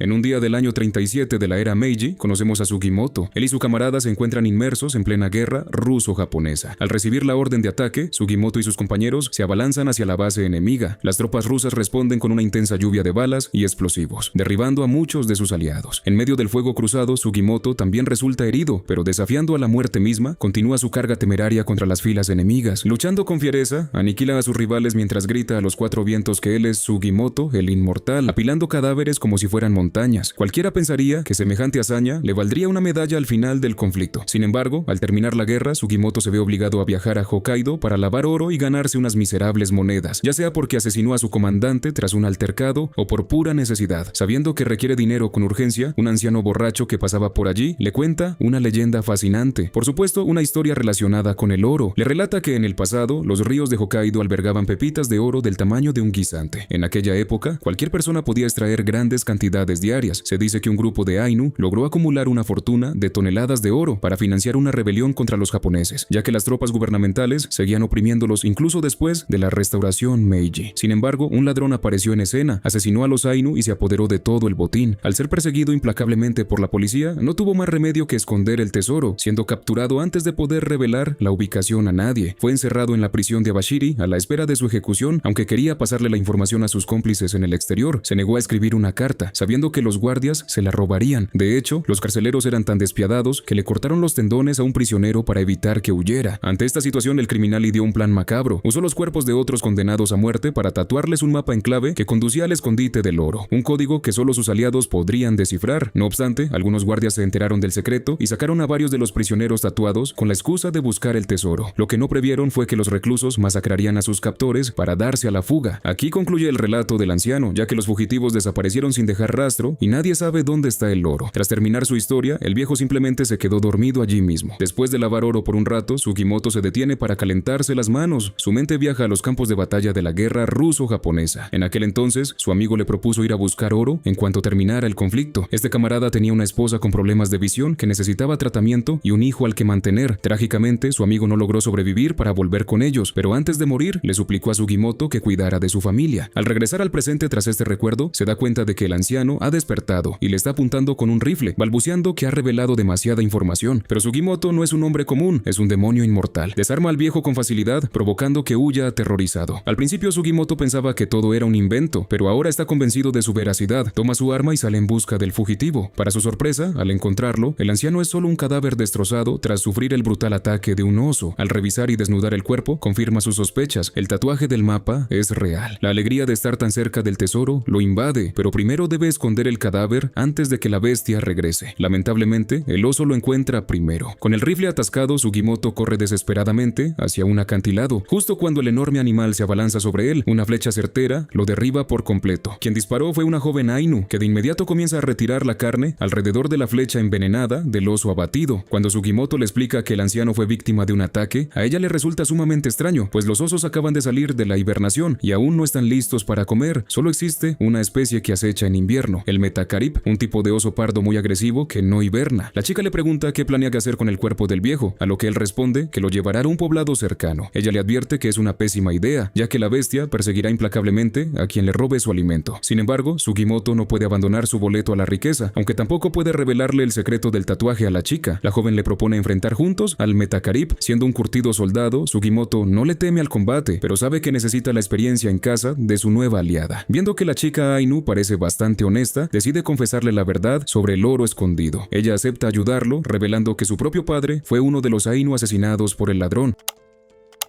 En un día del año 37 de la era Meiji, conocemos a Sugimoto. Él y su camarada se encuentran inmersos en plena guerra ruso-japonesa. Al recibir la orden de ataque, Sugimoto y sus compañeros se abalanzan hacia la base enemiga. Las tropas rusas responden con una intensa lluvia de balas y explosivos, derribando a muchos de sus aliados. En medio del fuego cruzado, Sugimoto también resulta herido, pero desafiando a la muerte misma, continúa su carga temeraria contra las filas enemigas. Luchando con fiereza, aniquila a sus rivales mientras grita a los cuatro vientos que él es Sugimoto, el inmortal, apilando cadáveres como si fueran montañas. Cualquiera pensaría que semejante hazaña le valdría una medalla al final del conflicto. Sin embargo, al terminar la guerra, Sugimoto se ve obligado a viajar a Hokkaido para lavar oro y ganarse unas miserables monedas, ya sea porque asesinó a su comandante tras un altercado o por pura necesidad. Sabiendo que requiere dinero con urgencia, un anciano borracho que pasaba por allí le cuenta una leyenda fascinante. Por supuesto, una historia relacionada con el oro. Le relata que en el pasado, los ríos de Hokkaido albergaban pepitas de oro del tamaño de un guisante. En aquella época, cualquier persona podía extraer grandes cantidades diarias. Se dice que un grupo de Ainu logró acumular una fortuna de toneladas de oro para financiar una rebelión contra los japoneses, ya que las tropas gubernamentales seguían oprimiéndolos incluso después de la restauración Meiji. Sin embargo, un ladrón apareció en escena, asesinó a los Ainu y se apoderó de todo el botín. Al ser perseguido implacablemente por la policía, no tuvo más remedio que esconder el tesoro, siendo capturado antes de poder revelar la ubicación a nadie. Fue encerrado en la prisión de Abashiri a la espera de su ejecución, aunque quería pasarle la información a sus cómplices en el exterior. Se negó a escribir una carta, sabiendo que los guardias se la robarían. De hecho, los carceleros eran tan despiadados que le cortaron los tendones a un prisionero para evitar que huyera. Ante esta situación, el criminal ideó un plan macabro. Usó los cuerpos de otros condenados a muerte para tatuarles un mapa en clave que conducía al escondite del oro, un código que solo sus aliados podrían descifrar. No obstante, algunos guardias se enteraron del secreto y sacaron a varios de los prisioneros tatuados con la excusa de buscar el tesoro. Lo que no previeron fue que los reclusos masacrarían a sus captores para darse a la fuga. Aquí concluye el relato del anciano, ya que los fugitivos desaparecieron sin dejar rastro y nadie sabe dónde está el oro. Tras terminar su historia, el viejo simplemente se quedó dormido allí mismo. Después de lavar oro por un rato, Sugimoto se detiene para calentarse las manos. Su mente viaja a los campos de batalla de la guerra ruso-japonesa. En aquel entonces, su amigo le propuso ir a buscar oro en cuanto terminara el conflicto. Este camarada tenía una esposa con problemas de visión que necesitaba tratamiento y un hijo al que mantener. Trágicamente, su amigo no logró sobrevivir para volver con ellos, pero antes de morir, le suplicó a Sugimoto que cuidara de su familia. Al regresar al presente tras este recuerdo, se da cuenta de que el anciano ha despertado y le está apuntando con un rifle, balbuceando que ha revelado demasiada información. Pero Sugimoto no es un hombre común, es un demonio inmortal. Desarma al viejo con facilidad, provocando que huya aterrorizado. Al principio, Sugimoto pensaba que todo era un invento, pero ahora está convencido de su veracidad. Toma su arma y sale en busca del fugitivo. Para su sorpresa, al encontrarlo, el anciano es solo un cadáver destrozado tras sufrir el brutal ataque de un oso. Al revisar y desnudar el cuerpo, confirma sus sospechas. El tatuaje del mapa es real. La alegría de estar tan cerca del tesoro lo invade, pero primero debe esconder el cadáver antes de que la bestia regrese. Lamentablemente, el oso lo encuentra primero. Con el rifle atascado, Sugimoto corre desesperadamente hacia un acantilado. Justo cuando el enorme animal se abalanza sobre él, una flecha certera lo derriba por completo. Quien disparó fue una joven Ainu, que de inmediato comienza a retirar la carne alrededor de la flecha envenenada del oso abatido. Cuando Sugimoto le explica que el anciano fue víctima de un ataque, a ella le resulta sumamente extraño, pues los osos acaban de salir de la hibernación y aún no están listos para comer. Solo existe una especie que acecha en invierno, el metacarip, un tipo de oso pardo muy agresivo que no hiberna. La chica le pregunta qué planea hacer con el cuerpo del viejo, a lo que él responde que lo llevará a un poblado cercano. Ella le advierte que es una pésima idea, ya que la bestia perseguirá implacablemente a quien le robe su alimento. Sin embargo, Sugimoto no puede abandonar su boleto a la riqueza, aunque tampoco puede revelarle el secreto del tatuaje a la chica. La joven le propone enfrentar juntos al metacarip. Siendo un curtido soldado, Sugimoto no le teme al combate, pero sabe que necesita la experiencia en casa de su nueva aliada. Viendo que la chica Ainu parece bastante honesta, decide confesarle la verdad sobre el oro escondido. Ella acepta ayudarlo, revelando que su propio padre fue uno de los Ainu asesinados por el ladrón.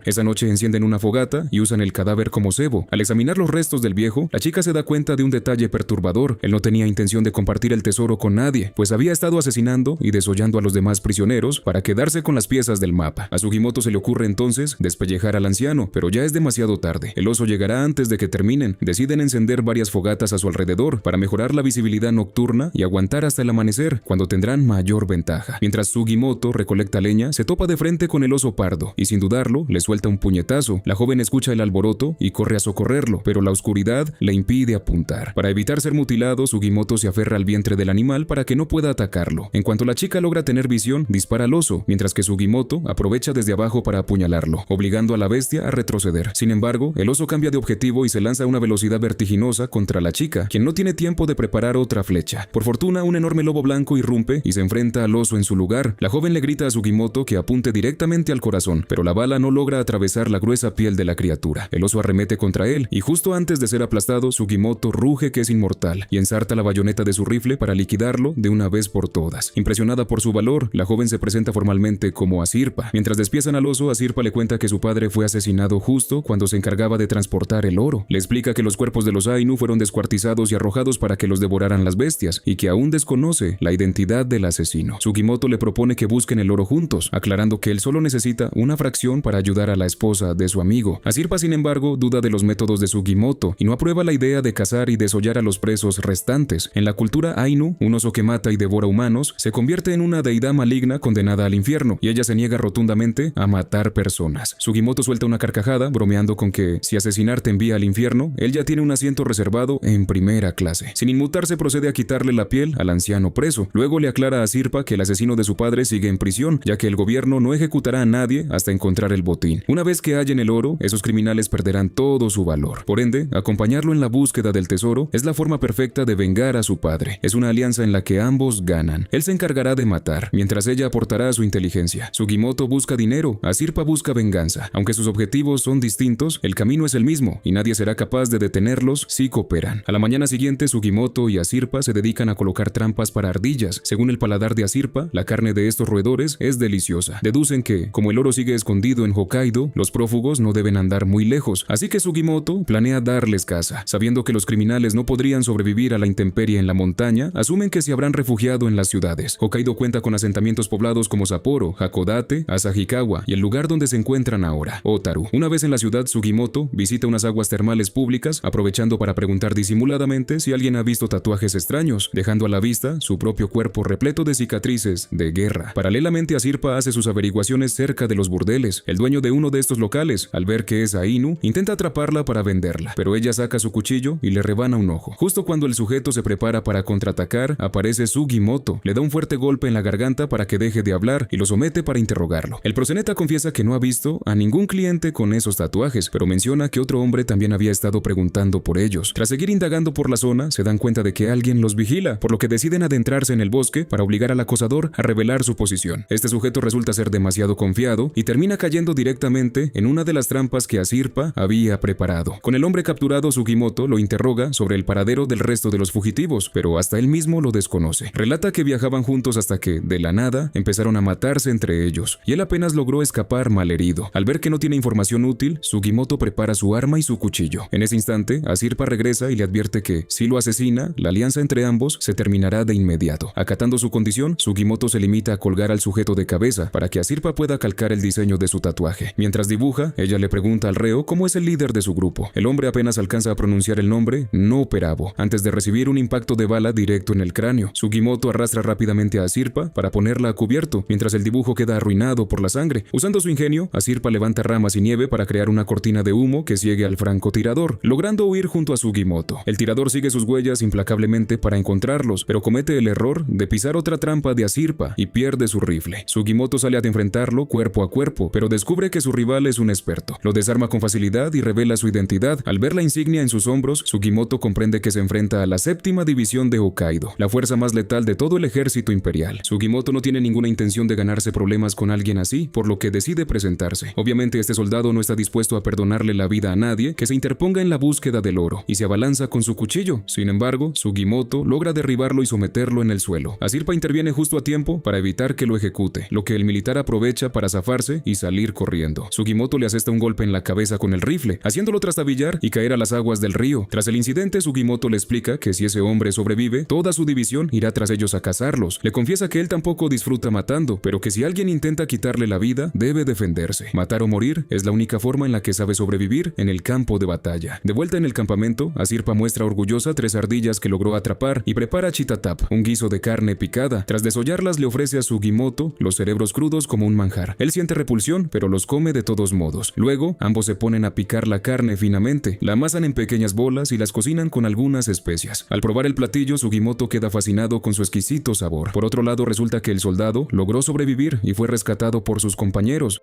Esa noche encienden una fogata y usan el cadáver como cebo. Al examinar los restos del viejo, la chica se da cuenta de un detalle perturbador. Él no tenía intención de compartir el tesoro con nadie, pues había estado asesinando y desollando a los demás prisioneros para quedarse con las piezas del mapa. A Sugimoto se le ocurre entonces despellejar al anciano, pero ya es demasiado tarde. El oso llegará antes de que terminen. Deciden encender varias fogatas a su alrededor para mejorar la visibilidad nocturna y aguantar hasta el amanecer, cuando tendrán mayor ventaja. Mientras Sugimoto recolecta leña, se topa de frente con el oso pardo y sin dudarlo le suelta suelta un puñetazo. La joven escucha el alboroto y corre a socorrerlo, pero la oscuridad le impide apuntar. Para evitar ser mutilado, Sugimoto se aferra al vientre del animal para que no pueda atacarlo. En cuanto la chica logra tener visión, dispara al oso, mientras que Sugimoto aprovecha desde abajo para apuñalarlo, obligando a la bestia a retroceder. Sin embargo, el oso cambia de objetivo y se lanza a una velocidad vertiginosa contra la chica, quien no tiene tiempo de preparar otra flecha. Por fortuna, un enorme lobo blanco irrumpe y se enfrenta al oso en su lugar. La joven le grita a Sugimoto que apunte directamente al corazón, pero la bala no logra atravesar la gruesa piel de la criatura. El oso arremete contra él y justo antes de ser aplastado, Sugimoto ruge que es inmortal y ensarta la bayoneta de su rifle para liquidarlo de una vez por todas. Impresionada por su valor, la joven se presenta formalmente como Asirpa. Mientras despiezan al oso, Asirpa le cuenta que su padre fue asesinado justo cuando se encargaba de transportar el oro. Le explica que los cuerpos de los Ainu fueron descuartizados y arrojados para que los devoraran las bestias y que aún desconoce la identidad del asesino. Sugimoto le propone que busquen el oro juntos, aclarando que él solo necesita una fracción para ayudar a la esposa de su amigo. Asirpa, sin embargo, duda de los métodos de Sugimoto y no aprueba la idea de cazar y desollar a los presos restantes. En la cultura Ainu, un oso que mata y devora humanos se convierte en una deidad maligna condenada al infierno, y ella se niega rotundamente a matar personas. Sugimoto suelta una carcajada, bromeando con que si asesinar te envía al infierno, él ya tiene un asiento reservado en primera clase. Sin inmutarse, procede a quitarle la piel al anciano preso. Luego le aclara a Sirpa que el asesino de su padre sigue en prisión, ya que el gobierno no ejecutará a nadie hasta encontrar el botín. Una vez que hallen el oro, esos criminales perderán todo su valor. Por ende, acompañarlo en la búsqueda del tesoro es la forma perfecta de vengar a su padre. Es una alianza en la que ambos ganan. Él se encargará de matar, mientras ella aportará su inteligencia. Sugimoto busca dinero, Asirpa busca venganza. Aunque sus objetivos son distintos, el camino es el mismo, y nadie será capaz de detenerlos si cooperan. A la mañana siguiente, Sugimoto y Asirpa se dedican a colocar trampas para ardillas. Según el paladar de Asirpa, la carne de estos roedores es deliciosa. Deducen que, como el oro sigue escondido en Hokkaido, los prófugos no deben andar muy lejos, así que Sugimoto planea darles caza. Sabiendo que los criminales no podrían sobrevivir a la intemperie en la montaña, asumen que se habrán refugiado en las ciudades. Hokkaido cuenta con asentamientos poblados como Sapporo, Hakodate, Asahikawa y el lugar donde se encuentran ahora, Otaru. Una vez en la ciudad, Sugimoto visita unas aguas termales públicas, aprovechando para preguntar disimuladamente si alguien ha visto tatuajes extraños, dejando a la vista su propio cuerpo repleto de cicatrices de guerra. Paralelamente, Asirpa hace sus averiguaciones cerca de los burdeles. El dueño de uno de estos locales, al ver que es Ainu, intenta atraparla para venderla, pero ella saca su cuchillo y le rebana un ojo. Justo cuando el sujeto se prepara para contraatacar, aparece Sugimoto, le da un fuerte golpe en la garganta para que deje de hablar y lo somete para interrogarlo. El proxeneta confiesa que no ha visto a ningún cliente con esos tatuajes, pero menciona que otro hombre también había estado preguntando por ellos. Tras seguir indagando por la zona, se dan cuenta de que alguien los vigila, por lo que deciden adentrarse en el bosque para obligar al acosador a revelar su posición. Este sujeto resulta ser demasiado confiado y termina cayendo directamente en una de las trampas que Asirpa había preparado. Con el hombre capturado, Sugimoto lo interroga sobre el paradero del resto de los fugitivos, pero hasta él mismo lo desconoce. Relata que viajaban juntos hasta que, de la nada, empezaron a matarse entre ellos, y él apenas logró escapar malherido. Al ver que no tiene información útil, Sugimoto prepara su arma y su cuchillo. En ese instante, Asirpa regresa y le advierte que, si lo asesina, la alianza entre ambos se terminará de inmediato. Acatando su condición, Sugimoto se limita a colgar al sujeto de cabeza para que Asirpa pueda calcar el diseño de su tatuaje. Mientras dibuja, ella le pregunta al reo cómo es el líder de su grupo. El hombre apenas alcanza a pronunciar el nombre No Perabo, antes de recibir un impacto de bala directo en el cráneo. Sugimoto arrastra rápidamente a Asirpa para ponerla a cubierto, mientras el dibujo queda arruinado por la sangre. Usando su ingenio, Asirpa levanta ramas y nieve para crear una cortina de humo que ciegue al francotirador, logrando huir junto a Sugimoto. El tirador sigue sus huellas implacablemente para encontrarlos, pero comete el error de pisar otra trampa de Asirpa y pierde su rifle. Sugimoto sale a enfrentarlo cuerpo a cuerpo, pero descubre que su rival es un experto. Lo desarma con facilidad y revela su identidad. Al ver la insignia en sus hombros, Sugimoto comprende que se enfrenta a la 7ª división de Hokkaido, la fuerza más letal de todo el ejército imperial. Sugimoto no tiene ninguna intención de ganarse problemas con alguien así, por lo que decide presentarse. Obviamente, este soldado no está dispuesto a perdonarle la vida a nadie que se interponga en la búsqueda del oro, y se abalanza con su cuchillo. Sin embargo, Sugimoto logra derribarlo y someterlo en el suelo. Asirpa interviene justo a tiempo para evitar que lo ejecute, lo que el militar aprovecha para zafarse y salir corriendo. Sugimoto le asesta un golpe en la cabeza con el rifle, haciéndolo trastabillar y caer a las aguas del río. Tras el incidente, Sugimoto le explica que si ese hombre sobrevive, toda su división irá tras ellos a cazarlos. Le confiesa que él tampoco disfruta matando, pero que si alguien intenta quitarle la vida, debe defenderse. Matar o morir es la única forma en la que sabe sobrevivir en el campo de batalla. De vuelta en el campamento, Asirpa muestra orgullosa 3 ardillas que logró atrapar y prepara chitatap, un guiso de carne picada. Tras desollarlas, le ofrece a Sugimoto los cerebros crudos como un manjar. Él siente repulsión, pero los come come de todos modos. Luego, ambos se ponen a picar la carne finamente, la amasan en pequeñas bolas y las cocinan con algunas especias. Al probar el platillo, Sugimoto queda fascinado con su exquisito sabor. Por otro lado, resulta que el soldado logró sobrevivir y fue rescatado por sus compañeros.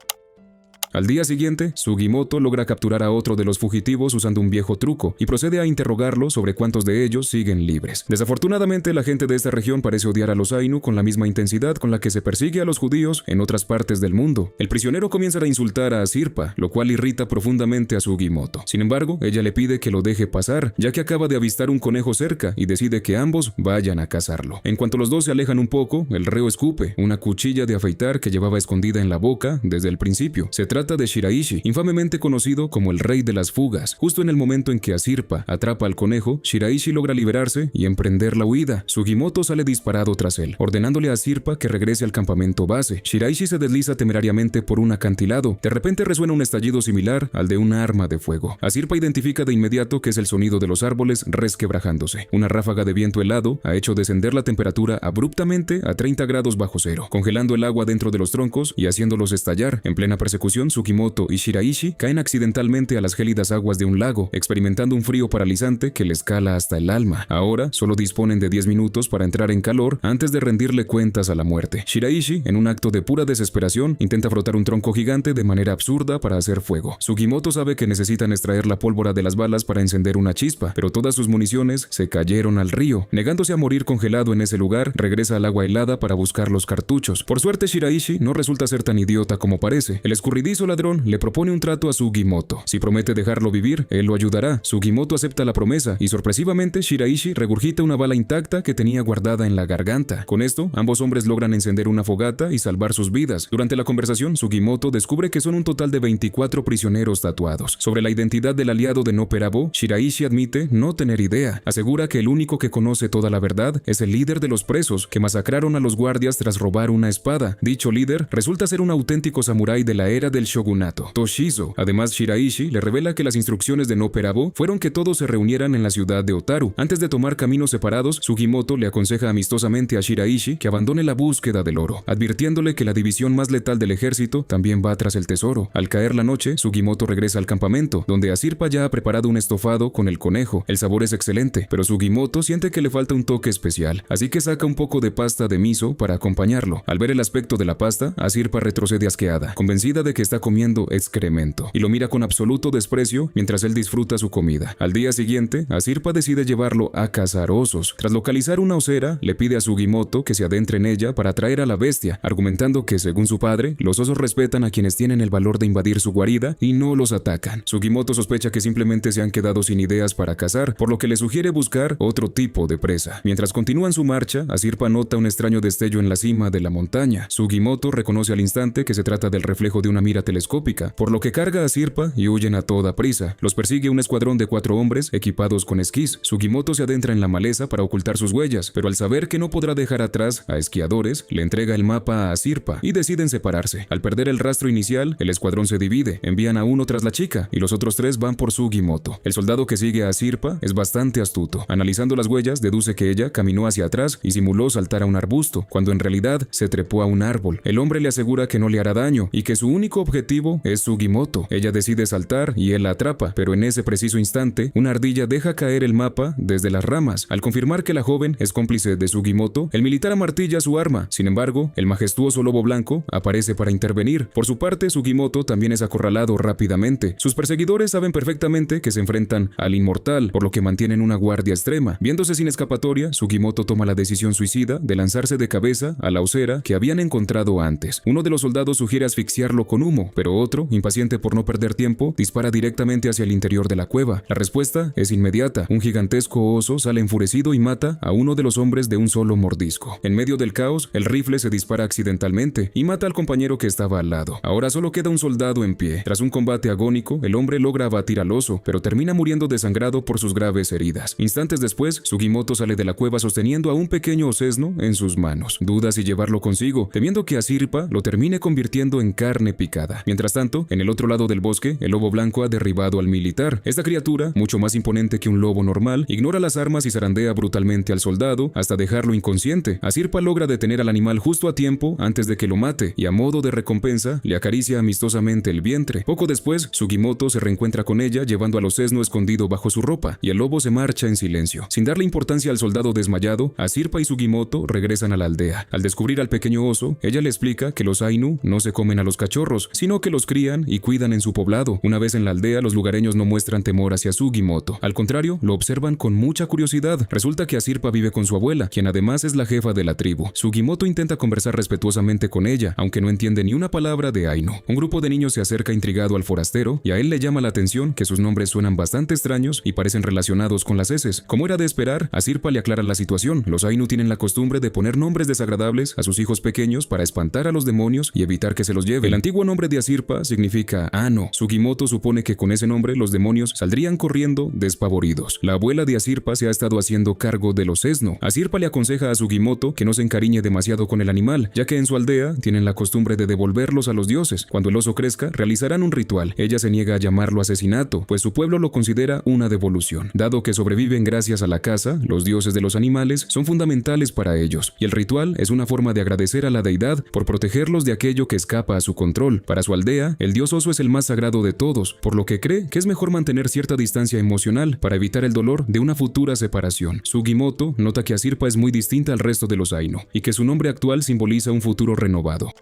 Al día siguiente, Sugimoto logra capturar a otro de los fugitivos usando un viejo truco y procede a interrogarlo sobre cuántos de ellos siguen libres. Desafortunadamente, la gente de esta región parece odiar a los Ainu con la misma intensidad con la que se persigue a los judíos en otras partes del mundo. El prisionero comienza a insultar a Sirpa, lo cual irrita profundamente a Sugimoto. Sin embargo, ella le pide que lo deje pasar, ya que acaba de avistar un conejo cerca y decide que ambos vayan a cazarlo. En cuanto los dos se alejan un poco, el reo escupe una cuchilla de afeitar que llevaba escondida en la boca desde el principio. Se trata de Shiraishi, infamemente conocido como el rey de las fugas. Justo en el momento en que Asirpa atrapa al conejo, Shiraishi logra liberarse y emprender la huida. Sugimoto sale disparado tras él, ordenándole a Asirpa que regrese al campamento base. Shiraishi se desliza temerariamente por un acantilado. De repente resuena un estallido similar al de un arma de fuego. Asirpa identifica de inmediato que es el sonido de los árboles resquebrajándose. Una ráfaga de viento helado ha hecho descender la temperatura abruptamente a 30 grados bajo cero, congelando el agua dentro de los troncos y haciéndolos estallar. En plena persecución, Sugimoto y Shiraishi caen accidentalmente a las gélidas aguas de un lago, experimentando un frío paralizante que les cala hasta el alma. Ahora solo disponen de 10 minutos para entrar en calor antes de rendirle cuentas a la muerte. Shiraishi, en un acto de pura desesperación, intenta frotar un tronco gigante de manera absurda para hacer fuego. Sugimoto sabe que necesitan extraer la pólvora de las balas para encender una chispa, pero todas sus municiones se cayeron al río. Negándose a morir congelado en ese lugar, regresa al agua helada para buscar los cartuchos. Por suerte, Shiraishi no resulta ser tan idiota como parece. El escurridizo ladrón le propone un trato a Sugimoto. Si promete dejarlo vivir, él lo ayudará. Sugimoto acepta la promesa y sorpresivamente Shiraishi regurgita una bala intacta que tenía guardada en la garganta. Con esto, ambos hombres logran encender una fogata y salvar sus vidas. Durante la conversación, Sugimoto descubre que son un total de 24 prisioneros tatuados. Sobre la identidad del aliado de Nopperabo, Shiraishi admite no tener idea. Asegura que el único que conoce toda la verdad es el líder de los presos que masacraron a los guardias tras robar una espada. Dicho líder resulta ser un auténtico samurái de la era del shogunato, Toshizo. Además, Shiraishi le revela que las instrucciones de Nopperabo fueron que todos se reunieran en la ciudad de Otaru. Antes de tomar caminos separados, Sugimoto le aconseja amistosamente a Shiraishi que abandone la búsqueda del oro, advirtiéndole que la división más letal del ejército también va tras el tesoro. Al caer la noche, Sugimoto regresa al campamento, donde Asirpa ya ha preparado un estofado con el conejo. El sabor es excelente, pero Sugimoto siente que le falta un toque especial, así que saca un poco de pasta de miso para acompañarlo. Al ver el aspecto de la pasta, Asirpa retrocede asqueada, convencida de que está comiendo excremento, y lo mira con absoluto desprecio mientras él disfruta su comida. Al día siguiente, Asirpa decide llevarlo a cazar osos. Tras localizar una osera, le pide a Sugimoto que se adentre en ella para atraer a la bestia, argumentando que, según su padre, los osos respetan a quienes tienen el valor de invadir su guarida y no los atacan. Sugimoto sospecha que simplemente se han quedado sin ideas para cazar, por lo que le sugiere buscar otro tipo de presa. Mientras continúan su marcha, Asirpa nota un extraño destello en la cima de la montaña. Sugimoto reconoce al instante que se trata del reflejo de una mira telescópica, por lo que carga a Asirpa y huyen a toda prisa. Los persigue un escuadrón de 4 hombres equipados con esquís. Sugimoto se adentra en la maleza para ocultar sus huellas, pero al saber que no podrá dejar atrás a esquiadores, le entrega el mapa a Asirpa y deciden separarse. Al perder el rastro inicial, el escuadrón se divide, envían a uno tras la chica y los otros 3 van por Sugimoto. El soldado que sigue a Asirpa es bastante astuto. Analizando las huellas, deduce que ella caminó hacia atrás y simuló saltar a un arbusto, cuando en realidad se trepó a un árbol. El hombre le asegura que no le hará daño y que su único objetivo es Sugimoto. Ella decide saltar y él la atrapa, pero en ese preciso instante, una ardilla deja caer el mapa desde las ramas. Al confirmar que la joven es cómplice de Sugimoto, el militar amartilla su arma. Sin embargo, el majestuoso lobo blanco aparece para intervenir. Por su parte, Sugimoto también es acorralado rápidamente. Sus perseguidores saben perfectamente que se enfrentan al inmortal, por lo que mantienen una guardia extrema. Viéndose sin escapatoria, Sugimoto toma la decisión suicida de lanzarse de cabeza a la osera que habían encontrado antes. Uno de los soldados sugiere asfixiarlo con humo, pero otro, impaciente por no perder tiempo, dispara directamente hacia el interior de la cueva. La respuesta es inmediata. Un gigantesco oso sale enfurecido y mata a uno de los hombres de un solo mordisco. En medio del caos, el rifle se dispara accidentalmente y mata al compañero que estaba al lado. Ahora solo queda un soldado en pie. Tras un combate agónico, el hombre logra abatir al oso, pero termina muriendo desangrado por sus graves heridas. Instantes después, Sugimoto sale de la cueva sosteniendo a un pequeño osesno en sus manos. Duda si llevarlo consigo, temiendo que Asirpa lo termine convirtiendo en carne picada. nada. Mientras tanto, en el otro lado del bosque, el lobo blanco ha derribado al militar. Esta criatura, mucho más imponente que un lobo normal, ignora las armas y zarandea brutalmente al soldado hasta dejarlo inconsciente. Asirpa logra detener al animal justo a tiempo antes de que lo mate y a modo de recompensa le acaricia amistosamente el vientre. Poco después, Sugimoto se reencuentra con ella llevando a los Sesno escondido bajo su ropa y el lobo se marcha en silencio. Sin darle importancia al soldado desmayado, Asirpa y Sugimoto regresan a la aldea. Al descubrir al pequeño oso, ella le explica que los Ainu no se comen a los cachorros, sino que los crían y cuidan en su poblado. Una vez en la aldea, los lugareños no muestran temor hacia Sugimoto. Al contrario, lo observan con mucha curiosidad. Resulta que Asirpa vive con su abuela, quien además es la jefa de la tribu. Sugimoto intenta conversar respetuosamente con ella, aunque no entiende ni una palabra de Ainu. Un grupo de niños se acerca intrigado al forastero y a él le llama la atención que sus nombres suenan bastante extraños y parecen relacionados con las heces. Como era de esperar, Asirpa le aclara la situación. Los Ainu tienen la costumbre de poner nombres desagradables a sus hijos pequeños para espantar a los demonios y evitar que se los lleven. El antiguo nombre de Asirpa significa Ano. Sugimoto supone que con ese nombre los demonios saldrían corriendo despavoridos. La abuela de Asirpa se ha estado haciendo cargo de los Sesno. Asirpa le aconseja a Sugimoto que no se encariñe demasiado con el animal, ya que en su aldea tienen la costumbre de devolverlos a los dioses. Cuando el oso crezca, realizarán un ritual. Ella se niega a llamarlo asesinato, pues su pueblo lo considera una devolución. Dado que sobreviven gracias a la caza, los dioses de los animales son fundamentales para ellos, y el ritual es una forma de agradecer a la deidad por protegerlos de aquello que escapa a su control. Para su aldea, el dios oso es el más sagrado de todos, por lo que cree que es mejor mantener cierta distancia emocional para evitar el dolor de una futura separación. Sugimoto nota que Asirpa es muy distinta al resto de los Ainu, y que su nombre actual simboliza un futuro renovado.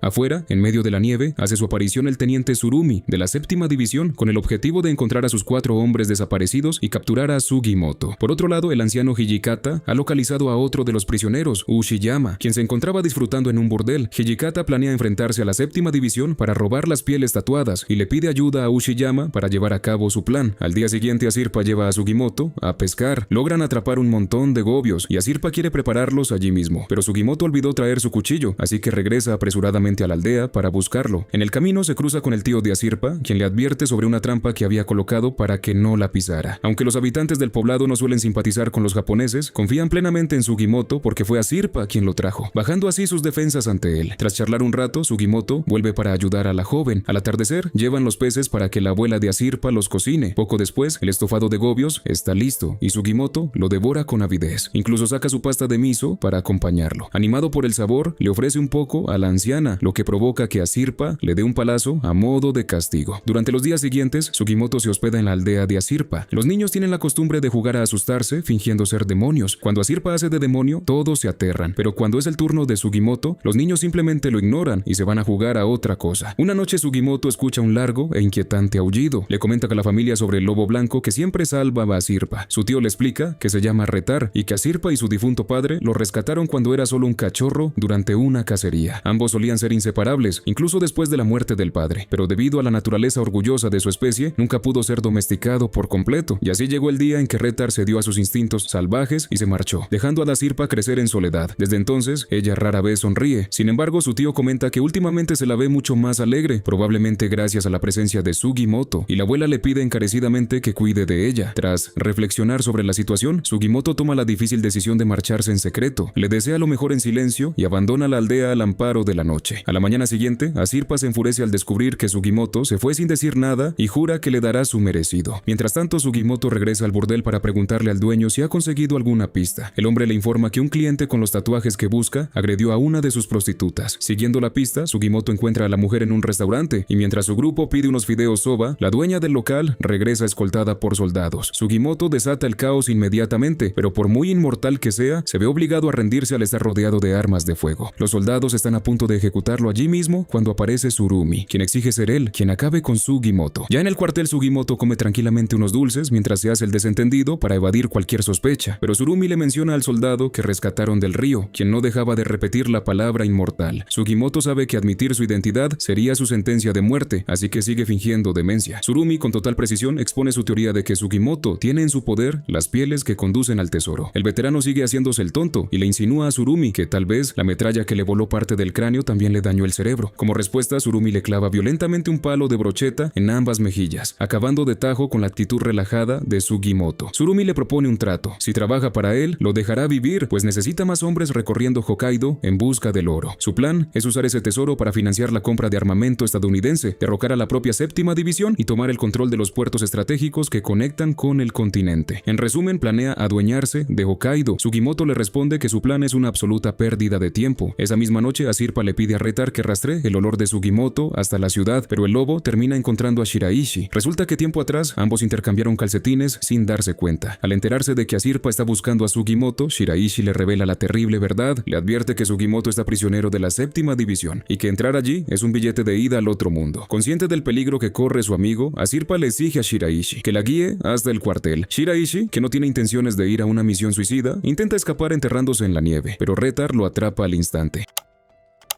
Afuera, en medio de la nieve, hace su aparición el teniente Tsurumi, de la 7ª división, con el objetivo de encontrar a sus 4 hombres desaparecidos y capturar a Sugimoto. Por otro lado, el anciano Hijikata ha localizado a otro de los prisioneros, Ushiyama, quien se encontraba disfrutando en un burdel. Hijikata planea enfrentarse a la 7ª división para robar las pieles tatuadas y le pide ayuda a Ushiyama para llevar a cabo su plan. Al día siguiente, Asirpa lleva a Sugimoto a pescar. Logran atrapar un montón de gobios y Asirpa quiere prepararlos allí mismo, pero Sugimoto olvidó traer su cuchillo, así que regresa apresuradamente a la aldea para buscarlo. En el camino se cruza con el tío de Asirpa, quien le advierte sobre una trampa que había colocado para que no la pisara. Aunque los habitantes del poblado no suelen simpatizar con los japoneses, confían plenamente en Sugimoto porque fue Asirpa quien lo trajo, bajando así sus defensas ante él. Tras charlar un rato, Sugimoto vuelve para ayudar a la joven. Al atardecer, llevan los peces para que la abuela de Asirpa los cocine. Poco después, el estofado de gobios está listo y Sugimoto lo devora con avidez. Incluso saca su pasta de miso para acompañarlo. Animado por el sabor, le ofrece un poco a la anciana, lo que provoca que Asirpa le dé un palazo a modo de castigo. Durante los días siguientes, Sugimoto se hospeda en la aldea de Asirpa. Los niños tienen la costumbre de jugar a asustarse fingiendo ser demonios. Cuando Asirpa hace de demonio, todos se aterran, pero cuando es el turno de Sugimoto, los niños simplemente lo ignoran y se van a jugar a otra cosa. Una noche Sugimoto escucha un largo e inquietante aullido. Le comenta a la familia sobre el lobo blanco que siempre salva a Asirpa. Su tío le explica que se llama Retar y que Asirpa y su difunto padre lo rescataron cuando era solo un cachorro durante una cacería. Ambos solían ser inseparables, incluso después de la muerte del padre, pero debido a la naturaleza orgullosa de su especie, nunca pudo ser domesticado por completo, y así llegó el día en que Retar cedió a sus instintos salvajes y se marchó, dejando a Asirpa crecer en soledad. Desde entonces, ella rara vez sonríe. Sin embargo, su tío comenta que últimamente se la ve mucho más alegre, probablemente gracias a la presencia de Sugimoto, y la abuela le pide encarecidamente que cuide de ella. Tras reflexionar sobre la situación, Sugimoto toma la difícil decisión de marcharse en secreto. Le desea lo mejor en silencio y abandona la aldea al amparo de la noche. A la mañana siguiente, Asirpa se enfurece al descubrir que Sugimoto se fue sin decir nada y jura que le dará su merecido. Mientras tanto, Sugimoto regresa al burdel para preguntarle al dueño si ha conseguido alguna pista. El hombre le informa que un cliente con los tatuajes que busca agredió a una de sus prostitutas. Siguiendo la pista, Sugimoto encuentra a la mujer en un restaurante y mientras su grupo pide unos fideos soba, la dueña del local regresa escoltada por soldados. Sugimoto desata el caos inmediatamente, pero por muy inmortal que sea, se ve obligado a rendirse al estar rodeado de armas de fuego. Los soldados están a punto de ejecutarlo allí mismo cuando aparece Tsurumi, quien exige ser él quien acabe con Sugimoto. Ya en el cuartel, Sugimoto come tranquilamente unos dulces mientras se hace el desentendido para evadir cualquier sospecha, pero Tsurumi le menciona al soldado que rescataron del río, quien no dejaba de repetir la palabra inmortal. Sugimoto sabe que admitir su identidad sería su sentencia de muerte, así que sigue fingiendo demencia. Tsurumi con total precisión expone su teoría de que Sugimoto tiene en su poder las pieles que conducen al tesoro. El veterano sigue haciéndose el tonto y le insinúa a Tsurumi que tal vez la metralla que le voló parte del cráneo también le le dañó el cerebro. Como respuesta, Tsurumi le clava violentamente un palo de brocheta en ambas mejillas, acabando de tajo con la actitud relajada de Sugimoto. Tsurumi le propone un trato. Si trabaja para él, lo dejará vivir, pues necesita más hombres recorriendo Hokkaido en busca del oro. Su plan es usar ese tesoro para financiar la compra de armamento estadounidense, derrocar a la propia séptima división y tomar el control de los puertos estratégicos que conectan con el continente. En resumen, planea adueñarse de Hokkaido. Sugimoto le responde que su plan es una absoluta pérdida de tiempo. Esa misma noche, Asirpa le pide a Retar que rastree el olor de Sugimoto hasta la ciudad, pero el lobo termina encontrando a Shiraishi. Resulta que tiempo atrás, ambos intercambiaron calcetines sin darse cuenta. Al enterarse de que Asirpa está buscando a Sugimoto, Shiraishi le revela la terrible verdad, le advierte que Sugimoto está prisionero de la séptima división y que entrar allí es un billete de ida al otro mundo. Consciente del peligro que corre su amigo, Asirpa le exige a Shiraishi que la guíe hasta el cuartel. Shiraishi, que no tiene intenciones de ir a una misión suicida, intenta escapar enterrándose en la nieve, pero Retar lo atrapa al instante.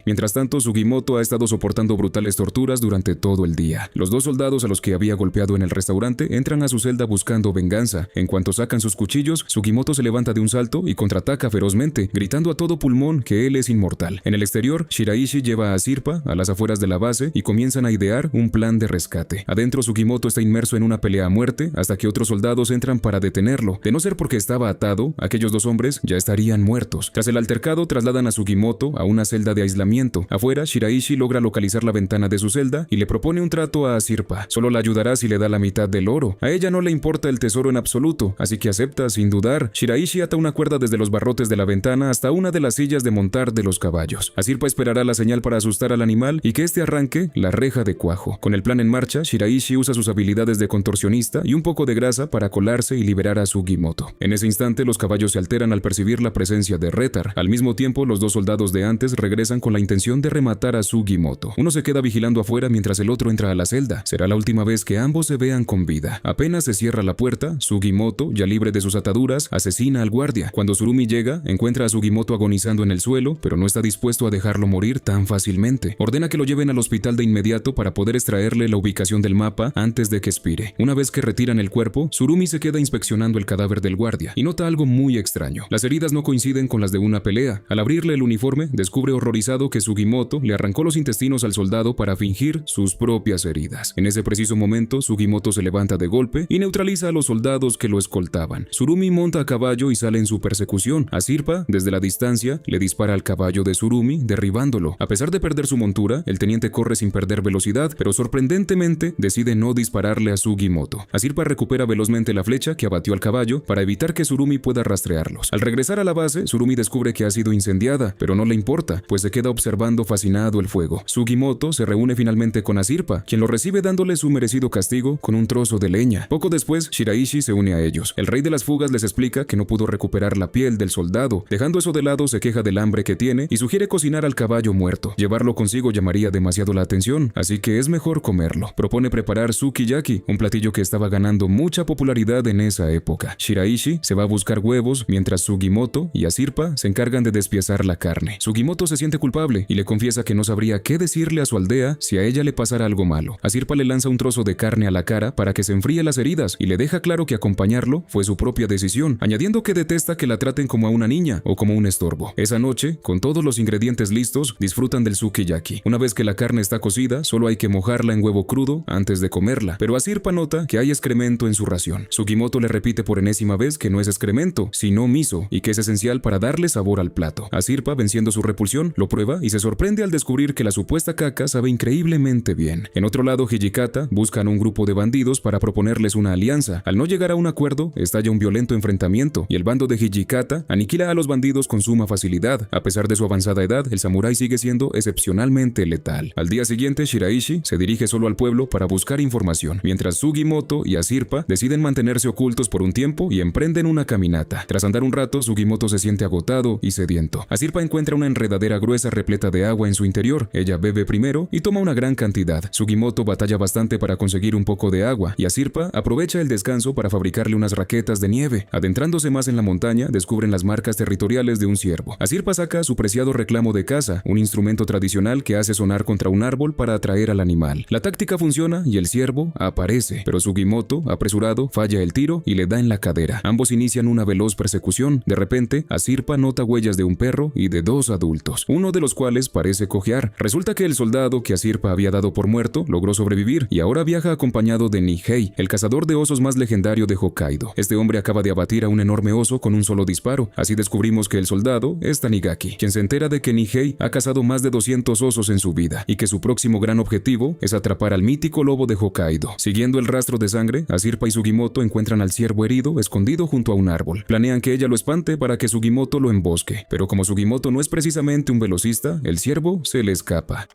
Mientras tanto, Sugimoto ha estado soportando brutales torturas durante todo el día. Los dos soldados a los que había golpeado en el restaurante entran a su celda buscando venganza. En cuanto sacan sus cuchillos, Sugimoto se levanta de un salto y contraataca ferozmente, gritando a todo pulmón que él es inmortal. En el exterior, Shiraishi lleva a Asirpa a las afueras de la base y comienzan a idear un plan de rescate. Adentro, Sugimoto está inmerso en una pelea a muerte hasta que otros soldados entran para detenerlo. De no ser porque estaba atado, aquellos dos hombres ya estarían muertos. Tras el altercado, trasladan a Sugimoto a una celda de aislamiento. Afuera, Shiraishi logra localizar la ventana de su celda y le propone un trato a Asirpa. Solo la ayudará si le da la mitad del oro. A ella no le importa el tesoro en absoluto, así que acepta sin dudar. Shiraishi ata una cuerda desde los barrotes de la ventana hasta una de las sillas de montar de los caballos. Asirpa esperará la señal para asustar al animal y que este arranque la reja de cuajo. Con el plan en marcha, Shiraishi usa sus habilidades de contorsionista y un poco de grasa para colarse y liberar a Sugimoto. En ese instante, los caballos se alteran al percibir la presencia de Retar. Al mismo tiempo, los dos soldados de antes regresan con la intención de rematar a Sugimoto. Uno se queda vigilando afuera mientras el otro entra a la celda. Será la última vez que ambos se vean con vida. Apenas se cierra la puerta, Sugimoto, ya libre de sus ataduras, asesina al guardia. Cuando Tsurumi llega, encuentra a Sugimoto agonizando en el suelo, pero no está dispuesto a dejarlo morir tan fácilmente. Ordena que lo lleven al hospital de inmediato para poder extraerle la ubicación del mapa antes de que expire. Una vez que retiran el cuerpo, Tsurumi se queda inspeccionando el cadáver del guardia y nota algo muy extraño. Las heridas no coinciden con las de una pelea. Al abrirle el uniforme, descubre horrorizado que Sugimoto le arrancó los intestinos al soldado para fingir sus propias heridas. En ese preciso momento, Sugimoto se levanta de golpe y neutraliza a los soldados que lo escoltaban. Tsurumi monta a caballo y sale en su persecución. Asirpa, desde la distancia, le dispara al caballo de Tsurumi, derribándolo. A pesar de perder su montura, el teniente corre sin perder velocidad, pero sorprendentemente decide no dispararle a Sugimoto. Asirpa recupera velozmente la flecha que abatió al caballo para evitar que Tsurumi pueda rastrearlos. Al regresar a la base, Tsurumi descubre que ha sido incendiada, pero no le importa, pues se queda observando fascinado el fuego. Sugimoto se reúne finalmente con Asirpa, quien lo recibe dándole su merecido castigo con un trozo de leña. Poco después, Shiraishi se une a ellos. El rey de las fugas les explica que no pudo recuperar la piel del soldado. Dejando eso de lado, se queja del hambre que tiene y sugiere cocinar al caballo muerto. Llevarlo consigo llamaría demasiado la atención, así que es mejor comerlo. Propone preparar sukiyaki, un platillo que estaba ganando mucha popularidad en esa época. Shiraishi se va a buscar huevos, mientras Sugimoto y Asirpa se encargan de despiezar la carne. Sugimoto se siente culpable y le confiesa que no sabría qué decirle a su aldea si a ella le pasara algo malo. Asirpa le lanza un trozo de carne a la cara para que se enfríe las heridas y le deja claro que acompañarlo fue su propia decisión, añadiendo que detesta que la traten como a una niña o como un estorbo. Esa noche, con todos los ingredientes listos, disfrutan del sukiyaki. Una vez que la carne está cocida, solo hay que mojarla en huevo crudo antes de comerla, pero Asirpa nota que hay excremento en su ración. Sugimoto le repite por enésima vez que no es excremento, sino miso, y que es esencial para darle sabor al plato. Asirpa, venciendo su repulsión, lo prueba y se sorprende al descubrir que la supuesta caca sabe increíblemente bien. En otro lado, Hijikata buscan un grupo de bandidos para proponerles una alianza. Al no llegar a un acuerdo, estalla un violento enfrentamiento y el bando de Hijikata aniquila a los bandidos con suma facilidad. A pesar de su avanzada edad, el samurái sigue siendo excepcionalmente letal. Al día siguiente, Shiraishi se dirige solo al pueblo para buscar información, mientras Sugimoto y Asirpa deciden mantenerse ocultos por un tiempo y emprenden una caminata. Tras andar un rato, Sugimoto se siente agotado y sediento. Asirpa encuentra una enredadera gruesa repleta de agua en su interior. Ella bebe primero y toma una gran cantidad. Sugimoto batalla bastante para conseguir un poco de agua y Asirpa aprovecha el descanso para fabricarle unas raquetas de nieve. Adentrándose más en la montaña, descubren las marcas territoriales de un ciervo. Asirpa saca su preciado reclamo de caza, un instrumento tradicional que hace sonar contra un árbol para atraer al animal. La táctica funciona y el ciervo aparece, pero Sugimoto, apresurado, falla el tiro y le da en la cadera. Ambos inician una veloz persecución. De repente, Asirpa nota huellas de un perro y de dos adultos. Uno de los los cuales parece cojear. Resulta que el soldado que Asirpa había dado por muerto logró sobrevivir y ahora viaja acompañado de Nihei, el cazador de osos más legendario de Hokkaido. Este hombre acaba de abatir a un enorme oso con un solo disparo. Así descubrimos que el soldado es Tanigaki, quien se entera de que Nihei ha cazado más de 200 osos en su vida y que su próximo gran objetivo es atrapar al mítico lobo de Hokkaido. Siguiendo el rastro de sangre, Asirpa y Sugimoto encuentran al ciervo herido escondido junto a un árbol. Planean que ella lo espante para que Sugimoto lo embosque, pero como Sugimoto no es precisamente un velocista, el ciervo se le escapa.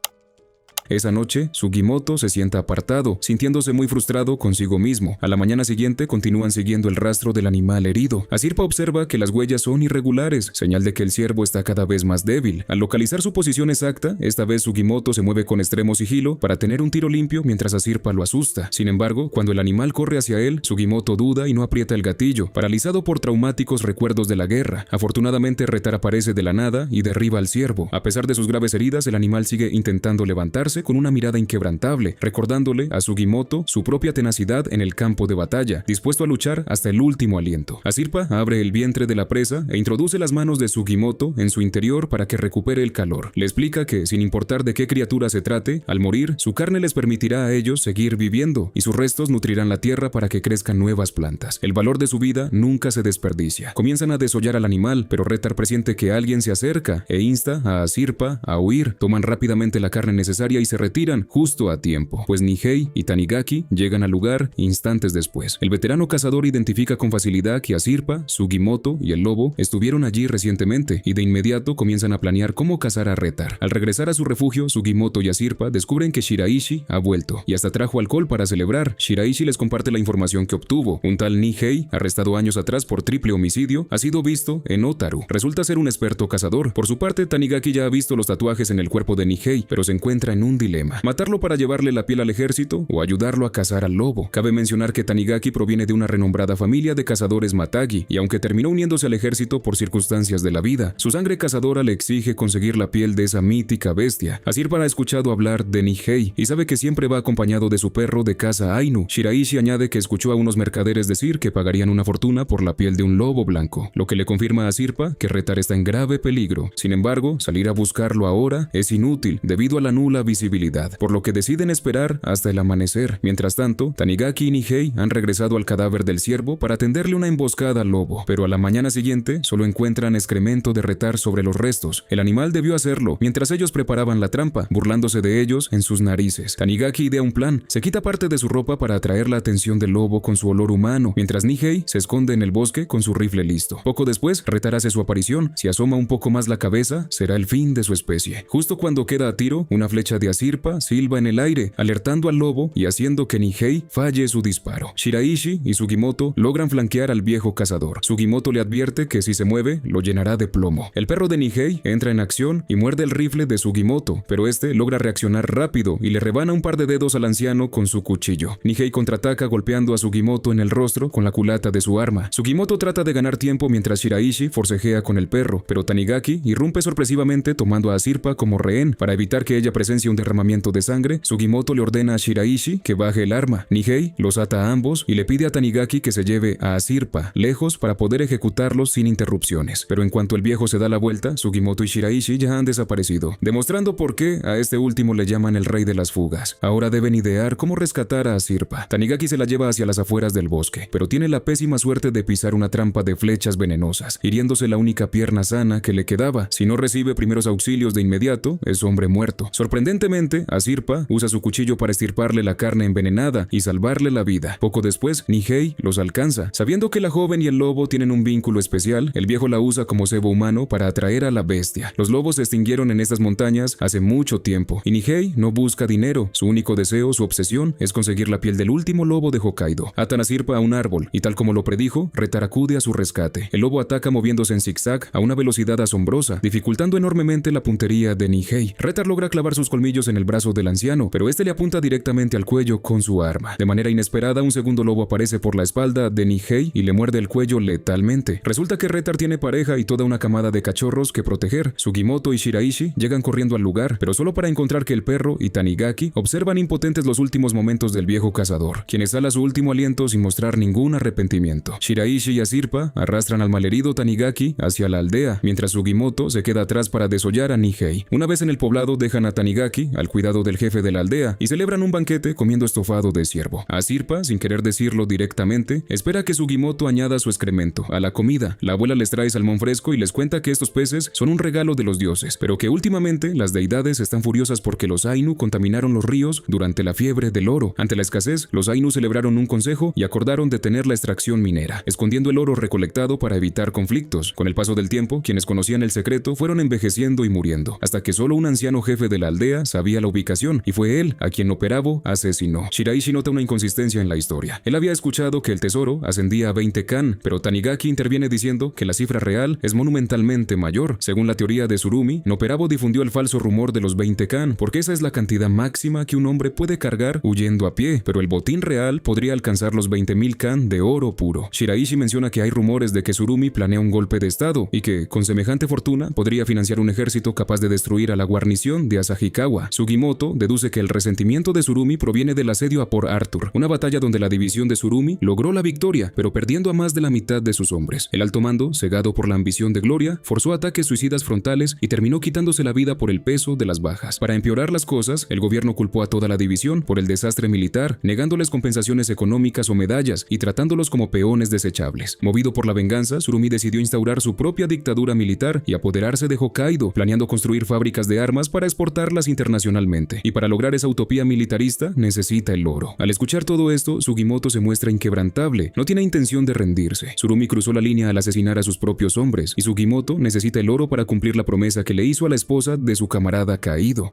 Esa noche, Sugimoto se sienta apartado, sintiéndose muy frustrado consigo mismo. A la mañana siguiente continúan siguiendo el rastro del animal herido. Asirpa observa que las huellas son irregulares, señal de que el ciervo está cada vez más débil. Al localizar su posición exacta, esta vez Sugimoto se mueve con extremo sigilo para tener un tiro limpio mientras Asirpa lo asusta. Sin embargo, cuando el animal corre hacia él, Sugimoto duda y no aprieta el gatillo, paralizado por traumáticos recuerdos de la guerra. Afortunadamente, Retar aparece de la nada y derriba al ciervo. A pesar de sus graves heridas, el animal sigue intentando levantarse con una mirada inquebrantable, recordándole a Sugimoto su propia tenacidad en el campo de batalla, dispuesto a luchar hasta el último aliento. Asirpa abre el vientre de la presa e introduce las manos de Sugimoto en su interior para que recupere el calor. Le explica que, sin importar de qué criatura se trate, al morir, su carne les permitirá a ellos seguir viviendo y sus restos nutrirán la tierra para que crezcan nuevas plantas. El valor de su vida nunca se desperdicia. Comienzan a desollar al animal, pero Retar presiente que alguien se acerca e insta a Asirpa a huir. Toman rápidamente la carne necesaria y se retiran justo a tiempo, pues Nihei y Tanigaki llegan al lugar instantes después. El veterano cazador identifica con facilidad que Asirpa, Sugimoto y el lobo estuvieron allí recientemente y de inmediato comienzan a planear cómo cazar a Retar. Al regresar a su refugio, Sugimoto y Asirpa descubren que Shiraishi ha vuelto y hasta trajo alcohol para celebrar. Shiraishi les comparte la información que obtuvo. Un tal Nihei, arrestado años atrás por triple homicidio, ha sido visto en Otaru. Resulta ser un experto cazador. Por su parte, Tanigaki ya ha visto los tatuajes en el cuerpo de Nihei, pero se encuentra en un dilema: matarlo para llevarle la piel al ejército o ayudarlo a cazar al lobo. Cabe mencionar que Tanigaki proviene de una renombrada familia de cazadores Matagi y aunque terminó uniéndose al ejército por circunstancias de la vida, su sangre cazadora le exige conseguir la piel de esa mítica bestia. Asirpa ha escuchado hablar de Nihei y sabe que siempre va acompañado de su perro de caza Ainu. Shiraishi añade que escuchó a unos mercaderes decir que pagarían una fortuna por la piel de un lobo blanco, lo que le confirma a Asirpa que Retar está en grave peligro. Sin embargo, salir a buscarlo ahora es inútil debido a la nula visibilidad, por lo que deciden esperar hasta el amanecer. Mientras tanto, Tanigaki y Nihei han regresado al cadáver del ciervo para tenderle una emboscada al lobo, pero a la mañana siguiente solo encuentran excremento de Retar sobre los restos. El animal debió hacerlo mientras ellos preparaban la trampa, burlándose de ellos en sus narices. Tanigaki idea un plan: se quita parte de su ropa para atraer la atención del lobo con su olor humano, mientras Nihei se esconde en el bosque con su rifle listo. Poco después, Retar hace su aparición. Si asoma un poco más la cabeza, será el fin de su especie. Justo cuando queda a tiro, una flecha de Asirpa silba en el aire, alertando al lobo y haciendo que Nihei falle su disparo. Shiraishi y Sugimoto logran flanquear al viejo cazador. Sugimoto le advierte que si se mueve, lo llenará de plomo. El perro de Nihei entra en acción y muerde el rifle de Sugimoto, pero este logra reaccionar rápido y le rebana un par de dedos al anciano con su cuchillo. Nihei contraataca golpeando a Sugimoto en el rostro con la culata de su arma. Sugimoto trata de ganar tiempo mientras Shiraishi forcejea con el perro, pero Tanigaki irrumpe sorpresivamente tomando a Asirpa como rehén. Para evitar que ella presencie un derramamiento de sangre, Sugimoto le ordena a Shiraishi que baje el arma. Nihei los ata a ambos y le pide a Tanigaki que se lleve a Asirpa lejos para poder ejecutarlos sin interrupciones. Pero en cuanto el viejo se da la vuelta, Sugimoto y Shiraishi ya han desaparecido, demostrando por qué a este último le llaman el rey de las fugas. Ahora deben idear cómo rescatar a Asirpa. Tanigaki se la lleva hacia las afueras del bosque, pero tiene la pésima suerte de pisar una trampa de flechas venenosas, hiriéndose la única pierna sana que le quedaba. Si no recibe primeros auxilios de inmediato, es hombre muerto. Sorprendentemente, Asirpa usa su cuchillo para estirparle la carne envenenada y salvarle la vida. Poco después, Nihei los alcanza. Sabiendo que la joven y el lobo tienen un vínculo especial, el viejo la usa como cebo humano para atraer a la bestia. Los lobos se extinguieron en estas montañas hace mucho tiempo, y Nihei no busca dinero. Su único deseo, su obsesión, es conseguir la piel del último lobo de Hokkaido. Atan a Asirpa a un árbol, y tal como lo predijo, Retar acude a su rescate. El lobo ataca moviéndose en zigzag a una velocidad asombrosa, dificultando enormemente la puntería de Nihei. Retar logra clavar sus colmillos cuchillos en el brazo del anciano, pero este le apunta directamente al cuello con su arma. De manera inesperada, un segundo lobo aparece por la espalda de Nihei y le muerde el cuello letalmente. Resulta que Retar tiene pareja y toda una camada de cachorros que proteger. Sugimoto y Shiraishi llegan corriendo al lugar, pero solo para encontrar que el perro y Tanigaki observan impotentes los últimos momentos del viejo cazador, quien exhala su último aliento sin mostrar ningún arrepentimiento. Shiraishi y Asirpa arrastran al malherido Tanigaki hacia la aldea, mientras Sugimoto se queda atrás para desollar a Nihei. Una vez en el poblado, dejan a Tanigaki al cuidado del jefe de la aldea y celebran un banquete comiendo estofado de ciervo. Asirpa, sin querer decirlo directamente, espera que Sugimoto añada su excremento a la comida. La abuela les trae salmón fresco y les cuenta que estos peces son un regalo de los dioses, pero que últimamente las deidades están furiosas porque los Ainu contaminaron los ríos durante la fiebre del oro. Ante la escasez, los Ainu celebraron un consejo y acordaron detener la extracción minera, escondiendo el oro recolectado para evitar conflictos. Con el paso del tiempo, quienes conocían el secreto fueron envejeciendo y muriendo, hasta que solo un anciano jefe de la aldea sabía la ubicación, y fue él a quien Operabo asesinó. Shiraishi nota una inconsistencia en la historia. Él había escuchado que el tesoro ascendía a 20 kan, pero Tanigaki interviene diciendo que la cifra real es monumentalmente mayor. Según la teoría de Tsurumi, Noperabo difundió el falso rumor de los 20 kan, porque esa es la cantidad máxima que un hombre puede cargar huyendo a pie, pero el botín real podría alcanzar los 20.000 kan de oro puro. Shiraishi menciona que hay rumores de que Tsurumi planea un golpe de estado y que, con semejante fortuna, podría financiar un ejército capaz de destruir a la guarnición de Asahikawa. Sugimoto deduce que el resentimiento de Tsurumi proviene del asedio a Port Arthur, una batalla donde la división de Tsurumi logró la victoria, pero perdiendo a más de la mitad de sus hombres. El alto mando, cegado por la ambición de gloria, forzó ataques suicidas frontales y terminó quitándose la vida por el peso de las bajas. Para empeorar las cosas, el gobierno culpó a toda la división por el desastre militar, negándoles compensaciones económicas o medallas y tratándolos como peones desechables. Movido por la venganza, Tsurumi decidió instaurar su propia dictadura militar y apoderarse de Hokkaido, planeando construir fábricas de armas para exportarlas internacionalmente. Y para lograr esa utopía militarista, necesita el oro. Al escuchar todo esto, Sugimoto se muestra inquebrantable. No tiene intención de rendirse. Tsurumi cruzó la línea al asesinar a sus propios hombres, y Sugimoto necesita el oro para cumplir la promesa que le hizo a la esposa de su camarada caído.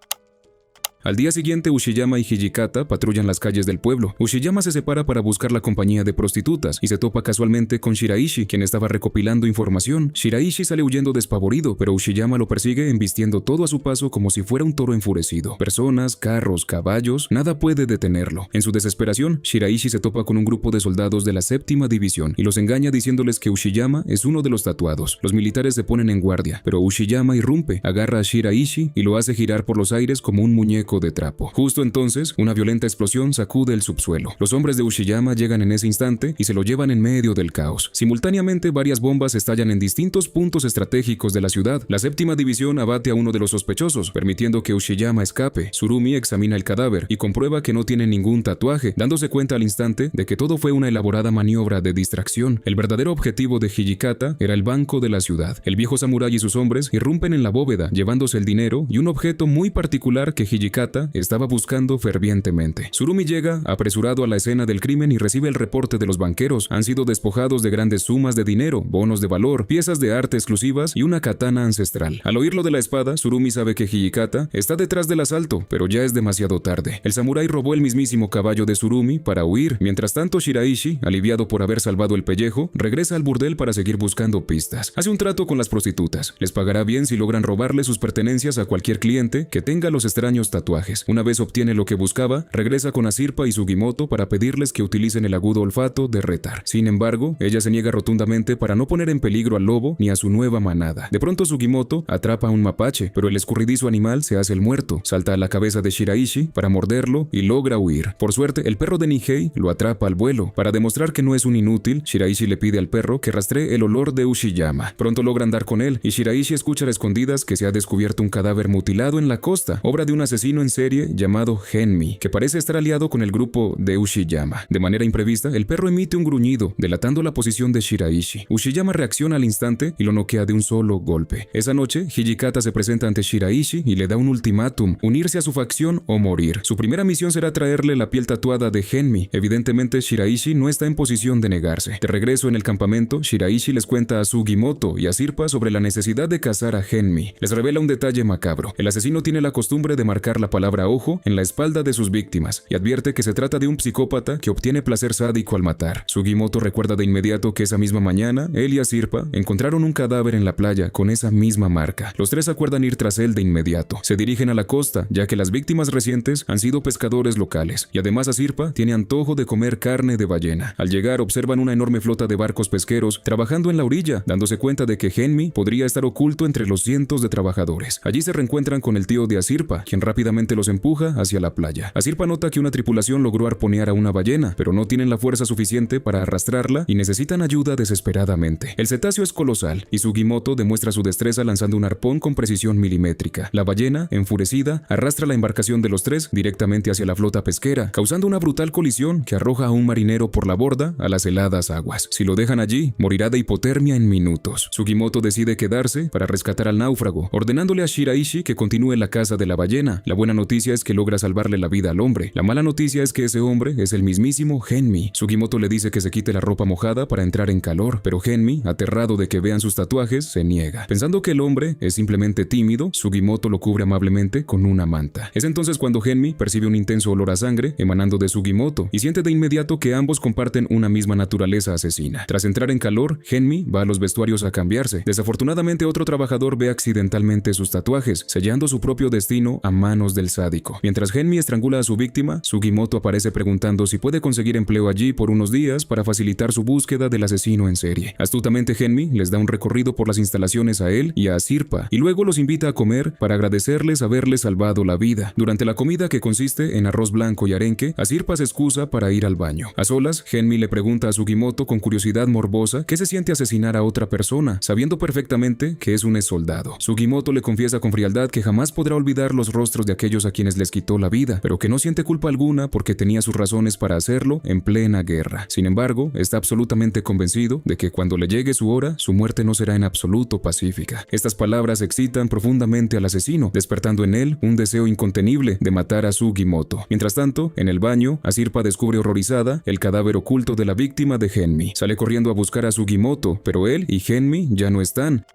Al día siguiente, Ushiyama y Hijikata patrullan las calles del pueblo. Ushiyama se separa para buscar la compañía de prostitutas y se topa casualmente con Shiraishi, quien estaba recopilando información. Shiraishi sale huyendo despavorido, pero Ushiyama lo persigue embistiendo todo a su paso como si fuera un toro enfurecido. Personas, carros, caballos, nada puede detenerlo. En su desesperación, Shiraishi se topa con un grupo de soldados de la 7ª división y los engaña diciéndoles que Ushiyama es uno de los tatuados. Los militares se ponen en guardia, pero Ushiyama irrumpe, agarra a Shiraishi y lo hace girar por los aires como un muñeco de trapo. Justo entonces, una violenta explosión sacude el subsuelo. Los hombres de Ushiyama llegan en ese instante y se lo llevan en medio del caos. Simultáneamente, varias bombas estallan en distintos puntos estratégicos de la ciudad. La 7ª división abate a uno de los sospechosos, permitiendo que Ushiyama escape. Tsurumi examina el cadáver y comprueba que no tiene ningún tatuaje, dándose cuenta al instante de que todo fue una elaborada maniobra de distracción. El verdadero objetivo de Hijikata era el banco de la ciudad. El viejo samurái y sus hombres irrumpen en la bóveda, llevándose el dinero y un objeto muy particular que Hijikata estaba buscando fervientemente. Tsurumi llega apresurado a la escena del crimen y recibe el reporte de los banqueros. Han sido despojados de grandes sumas de dinero, bonos de valor, piezas de arte exclusivas y una katana ancestral. Al oír lo de la espada, Tsurumi sabe que Hijikata está detrás del asalto, pero ya es demasiado tarde. El samurái robó el mismísimo caballo de Tsurumi para huir. Mientras tanto, Shiraishi, aliviado por haber salvado el pellejo, regresa al burdel para seguir buscando pistas. Hace un trato con las prostitutas. Les pagará bien si logran robarle sus pertenencias a cualquier cliente que tenga los extraños tatuajes. Una vez obtiene lo que buscaba, regresa con Asirpa y Sugimoto para pedirles que utilicen el agudo olfato de Retar. Sin embargo, ella se niega rotundamente para no poner en peligro al lobo ni a su nueva manada. De pronto Sugimoto atrapa a un mapache, pero el escurridizo animal se hace el muerto, salta a la cabeza de Shiraishi para morderlo y logra huir. Por suerte, el perro de Nihei lo atrapa al vuelo. Para demostrar que no es un inútil, Shiraishi le pide al perro que rastree el olor de Ushiyama. Pronto logran dar con él y Shiraishi escucha a escondidas que se ha descubierto un cadáver mutilado en la costa, obra de un asesino en serie llamado Genmi, que parece estar aliado con el grupo de Ushiyama. De manera imprevista, el perro emite un gruñido, delatando la posición de Shiraishi. Ushiyama reacciona al instante y lo noquea de un solo golpe. Esa noche, Hijikata se presenta ante Shiraishi y le da un ultimátum: unirse a su facción o morir. Su primera misión será traerle la piel tatuada de Genmi. Evidentemente, Shiraishi no está en posición de negarse. De regreso en el campamento, Shiraishi les cuenta a Sugimoto y a Sirpa sobre la necesidad de cazar a Genmi. Les revela un detalle macabro: el asesino tiene la costumbre de marcar la palabra ojo en la espalda de sus víctimas y advierte que se trata de un psicópata que obtiene placer sádico al matar. Sugimoto recuerda de inmediato que esa misma mañana, él y Asirpa encontraron un cadáver en la playa con esa misma marca. Los tres acuerdan ir tras él de inmediato. Se dirigen a la costa, ya que las víctimas recientes han sido pescadores locales, y además Asirpa tiene antojo de comer carne de ballena. Al llegar observan una enorme flota de barcos pesqueros trabajando en la orilla, dándose cuenta de que Genmi podría estar oculto entre los cientos de trabajadores. Allí se reencuentran con el tío de Asirpa, quien rápidamente los empuja hacia la playa. Asirpa nota que una tripulación logró arponear a una ballena, pero no tienen la fuerza suficiente para arrastrarla y necesitan ayuda desesperadamente. El cetáceo es colosal y Sugimoto demuestra su destreza lanzando un arpón con precisión milimétrica. La ballena, enfurecida, arrastra la embarcación de los tres directamente hacia la flota pesquera, causando una brutal colisión que arroja a un marinero por la borda a las heladas aguas. Si lo dejan allí, morirá de hipotermia en minutos. Sugimoto decide quedarse para rescatar al náufrago, ordenándole a Shiraishi que continúe la caza de la ballena. La buena noticia es que logra salvarle la vida al hombre. La mala noticia es que ese hombre es el mismísimo Genmi. Sugimoto le dice que se quite la ropa mojada para entrar en calor, pero Genmi, aterrado de que vean sus tatuajes, se niega. Pensando que el hombre es simplemente tímido, Sugimoto lo cubre amablemente con una manta. Es entonces cuando Genmi percibe un intenso olor a sangre emanando de Sugimoto y siente de inmediato que ambos comparten una misma naturaleza asesina. Tras entrar en calor, Genmi va a los vestuarios a cambiarse. Desafortunadamente, otro trabajador ve accidentalmente sus tatuajes, sellando su propio destino a manos del sádico. Mientras Genmi estrangula a su víctima, Sugimoto aparece preguntando si puede conseguir empleo allí por unos días para facilitar su búsqueda del asesino en serie. Astutamente, Genmi les da un recorrido por las instalaciones a él y a Asirpa, y luego los invita a comer para agradecerles haberle salvado la vida. Durante la comida, que consiste en arroz blanco y arenque, Asirpa se excusa para ir al baño. A solas, Genmi le pregunta a Sugimoto con curiosidad morbosa qué se siente asesinar a otra persona, sabiendo perfectamente que es un exsoldado. Sugimoto le confiesa con frialdad que jamás podrá olvidar los rostros de aquellos a quienes les quitó la vida, pero que no siente culpa alguna porque tenía sus razones para hacerlo en plena guerra. Sin embargo, está absolutamente convencido de que cuando le llegue su hora, su muerte no será en absoluto pacífica. Estas palabras excitan profundamente al asesino, despertando en él un deseo incontenible de matar a Sugimoto. Mientras tanto, en el baño, Asirpa descubre horrorizada el cadáver oculto de la víctima de Genmi. Sale corriendo a buscar a Sugimoto, pero él y Genmi ya no están.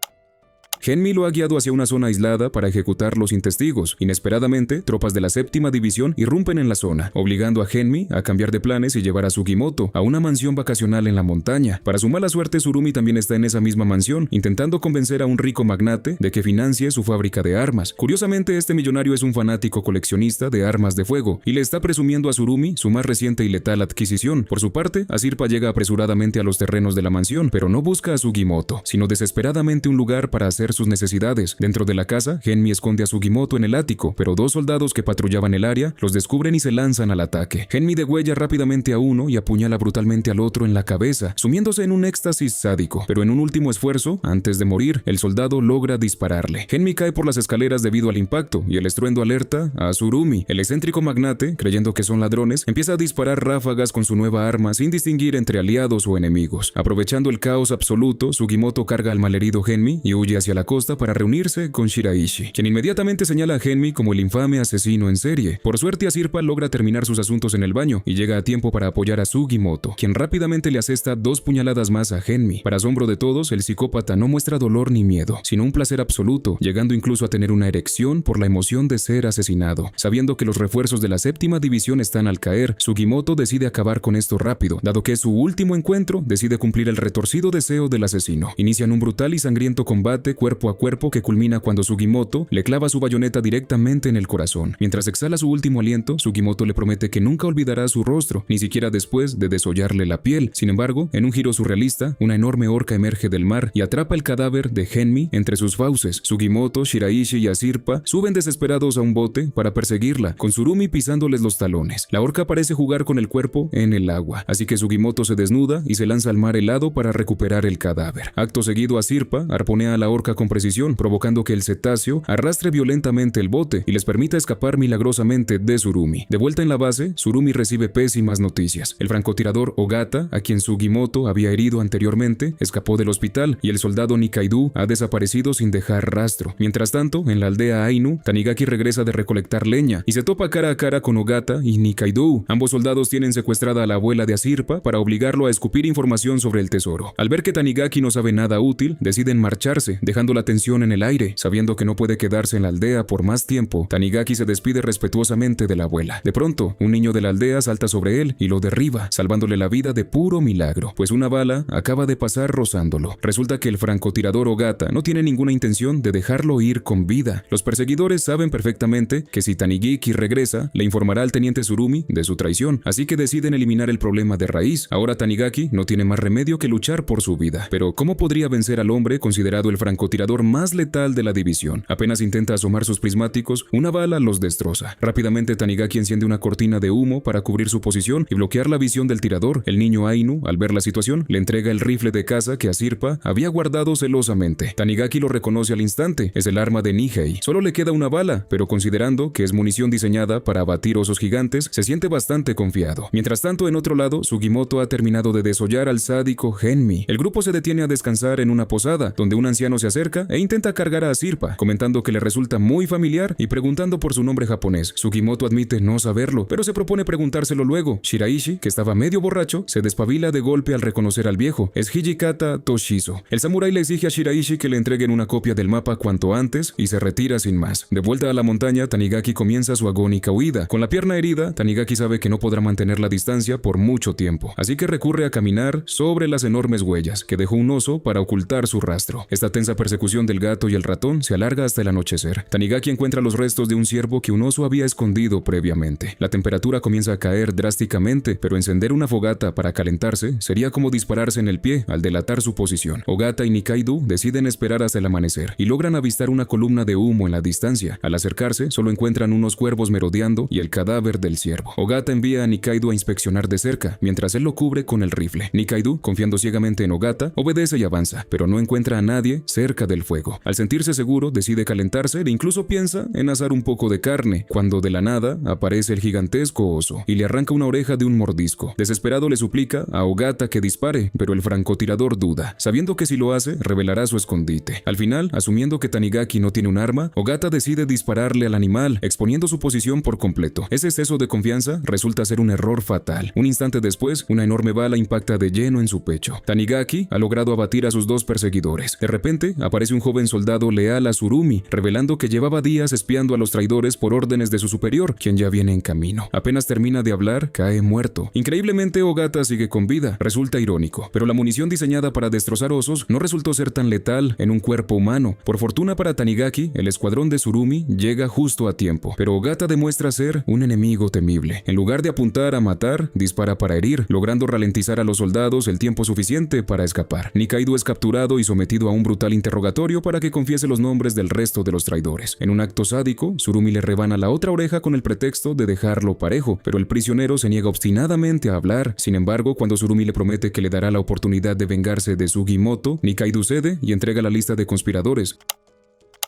Genmi lo ha guiado hacia una zona aislada para ejecutarlo sin testigos. Inesperadamente, tropas de la 7ª División irrumpen en la zona, obligando a Genmi a cambiar de planes y llevar a Sugimoto a una mansión vacacional en la montaña. Para su mala suerte, Tsurumi también está en esa misma mansión, intentando convencer a un rico magnate de que financie su fábrica de armas. Curiosamente, este millonario es un fanático coleccionista de armas de fuego y le está presumiendo a Tsurumi su más reciente y letal adquisición. Por su parte, Asirpa llega apresuradamente a los terrenos de la mansión, pero no busca a Sugimoto, sino desesperadamente un lugar para hacer sus necesidades. Dentro de la casa, Genmi esconde a Sugimoto en el ático, pero dos soldados que patrullaban el área los descubren y se lanzan al ataque. Genmi degüella rápidamente a uno y apuñala brutalmente al otro en la cabeza, sumiéndose en un éxtasis sádico, pero en un último esfuerzo, antes de morir, el soldado logra dispararle. Genmi cae por las escaleras debido al impacto y el estruendo alerta a Tsurumi. El excéntrico magnate, creyendo que son ladrones, empieza a disparar ráfagas con su nueva arma sin distinguir entre aliados o enemigos. Aprovechando el caos absoluto, Sugimoto carga al malherido Genmi y huye hacia la costa para reunirse con Shiraishi, quien inmediatamente señala a Genmi como el infame asesino en serie. Por suerte, Asirpa logra terminar sus asuntos en el baño y llega a tiempo para apoyar a Sugimoto, quien rápidamente le asesta 2 puñaladas más a Genmi. Para asombro de todos, el psicópata no muestra dolor ni miedo, sino un placer absoluto, llegando incluso a tener una erección por la emoción de ser asesinado. Sabiendo que los refuerzos de la 7ª División están al caer, Sugimoto decide acabar con esto rápido. Dado que es su último encuentro, decide cumplir el retorcido deseo del asesino. Inician un brutal y sangriento combate cuerpo a cuerpo que culmina cuando Sugimoto le clava su bayoneta directamente en el corazón. Mientras exhala su último aliento, Sugimoto le promete que nunca olvidará su rostro, ni siquiera después de desollarle la piel. Sin embargo, en un giro surrealista, una enorme orca emerge del mar y atrapa el cadáver de Genmi entre sus fauces. Sugimoto, Shiraishi y Asirpa suben desesperados a un bote para perseguirla, con Tsurumi pisándoles los talones. La orca parece jugar con el cuerpo en el agua, así que Sugimoto se desnuda y se lanza al mar helado para recuperar el cadáver. Acto seguido, Asirpa arponea a la orca con precisión, provocando que el cetáceo arrastre violentamente el bote y les permita escapar milagrosamente de Tsurumi. De vuelta en la base, Tsurumi recibe pésimas noticias. El francotirador Ogata, a quien Sugimoto había herido anteriormente, escapó del hospital y el soldado Nikaido ha desaparecido sin dejar rastro. Mientras tanto, en la aldea Ainu, Tanigaki regresa de recolectar leña y se topa cara a cara con Ogata y Nikaido. Ambos soldados tienen secuestrada a la abuela de Asirpa para obligarlo a escupir información sobre el tesoro. Al ver que Tanigaki no sabe nada útil, deciden marcharse, dejando dejando la tensión en el aire. Sabiendo que no puede quedarse en la aldea por más tiempo, Tanigaki se despide respetuosamente de la abuela. De pronto, un niño de la aldea salta sobre él y lo derriba, salvándole la vida de puro milagro, pues una bala acaba de pasar rozándolo. Resulta que el francotirador Ogata no tiene ninguna intención de dejarlo ir con vida. Los perseguidores saben perfectamente que si Tanigaki regresa, le informará al teniente Tsurumi de su traición, así que deciden eliminar el problema de raíz. Ahora Tanigaki no tiene más remedio que luchar por su vida. Pero ¿cómo podría vencer al hombre considerado el francotirador más letal de la división? Apenas intenta asomar sus prismáticos, una bala los destroza. Rápidamente Tanigaki enciende una cortina de humo para cubrir su posición y bloquear la visión del tirador. El niño Ainu, al ver la situación, le entrega el rifle de caza que Asirpa había guardado celosamente. Tanigaki lo reconoce al instante, es el arma de Nihei. Solo le queda una bala, pero considerando que es munición diseñada para abatir osos gigantes, se siente bastante confiado. Mientras tanto, en otro lado, Sugimoto ha terminado de desollar al sádico Genmi. El grupo se detiene a descansar en una posada, donde un anciano se acerca e intenta cargar a Asirpa, comentando que le resulta muy familiar y preguntando por su nombre japonés. Sugimoto admite no saberlo, pero se propone preguntárselo luego. Shiraishi, que estaba medio borracho, se despabila de golpe al reconocer al viejo. Es Hijikata Toshizo. El samurái le exige a Shiraishi que le entreguen una copia del mapa cuanto antes y se retira sin más. De vuelta a la montaña, Tanigaki comienza su agónica huida. Con la pierna herida, Tanigaki sabe que no podrá mantener la distancia por mucho tiempo, así que recurre a caminar sobre las enormes huellas que dejó un oso para ocultar su rastro. Esta tensa persecución del gato y el ratón se alarga hasta el anochecer. Tanigaki encuentra los restos de un ciervo que un oso había escondido previamente. La temperatura comienza a caer drásticamente, pero encender una fogata para calentarse sería como dispararse en el pie al delatar su posición. Ogata y Nikaido deciden esperar hasta el amanecer y logran avistar una columna de humo en la distancia. Al acercarse, solo encuentran unos cuervos merodeando y el cadáver del ciervo. Ogata envía a Nikaido a inspeccionar de cerca, mientras él lo cubre con el rifle. Nikaido, confiando ciegamente en Ogata, obedece y avanza, pero no encuentra a nadie cerca del fuego. Al sentirse seguro, decide calentarse e incluso piensa en asar un poco de carne, cuando de la nada aparece el gigantesco oso y le arranca una oreja de un mordisco. Desesperado le suplica a Ogata que dispare, pero el francotirador duda, sabiendo que si lo hace, revelará su escondite. Al final, asumiendo que Tanigaki no tiene un arma, Ogata decide dispararle al animal, exponiendo su posición por completo. Ese exceso de confianza resulta ser un error fatal. Un instante después, una enorme bala impacta de lleno en su pecho. Tanigaki ha logrado abatir a sus dos perseguidores. De repente, aparece un joven soldado leal a Tsurumi, revelando que llevaba días espiando a los traidores por órdenes de su superior, quien ya viene en camino. Apenas termina de hablar, cae muerto. Increíblemente, Ogata sigue con vida. Resulta irónico, pero la munición diseñada para destrozar osos no resultó ser tan letal en un cuerpo humano. Por fortuna para Tanigaki, el escuadrón de Tsurumi llega justo a tiempo, pero Ogata demuestra ser un enemigo temible. En lugar de apuntar a matar, dispara para herir, logrando ralentizar a los soldados el tiempo suficiente para escapar. Nikaido es capturado y sometido a un brutal interrogatorio para que confiese los nombres del resto de los traidores. En un acto sádico, Tsurumi le rebana la otra oreja con el pretexto de dejarlo parejo, pero el prisionero se niega obstinadamente a hablar. Sin embargo, cuando Tsurumi le promete que le dará la oportunidad de vengarse de Sugimoto, Nikaido cede y entrega la lista de conspiradores.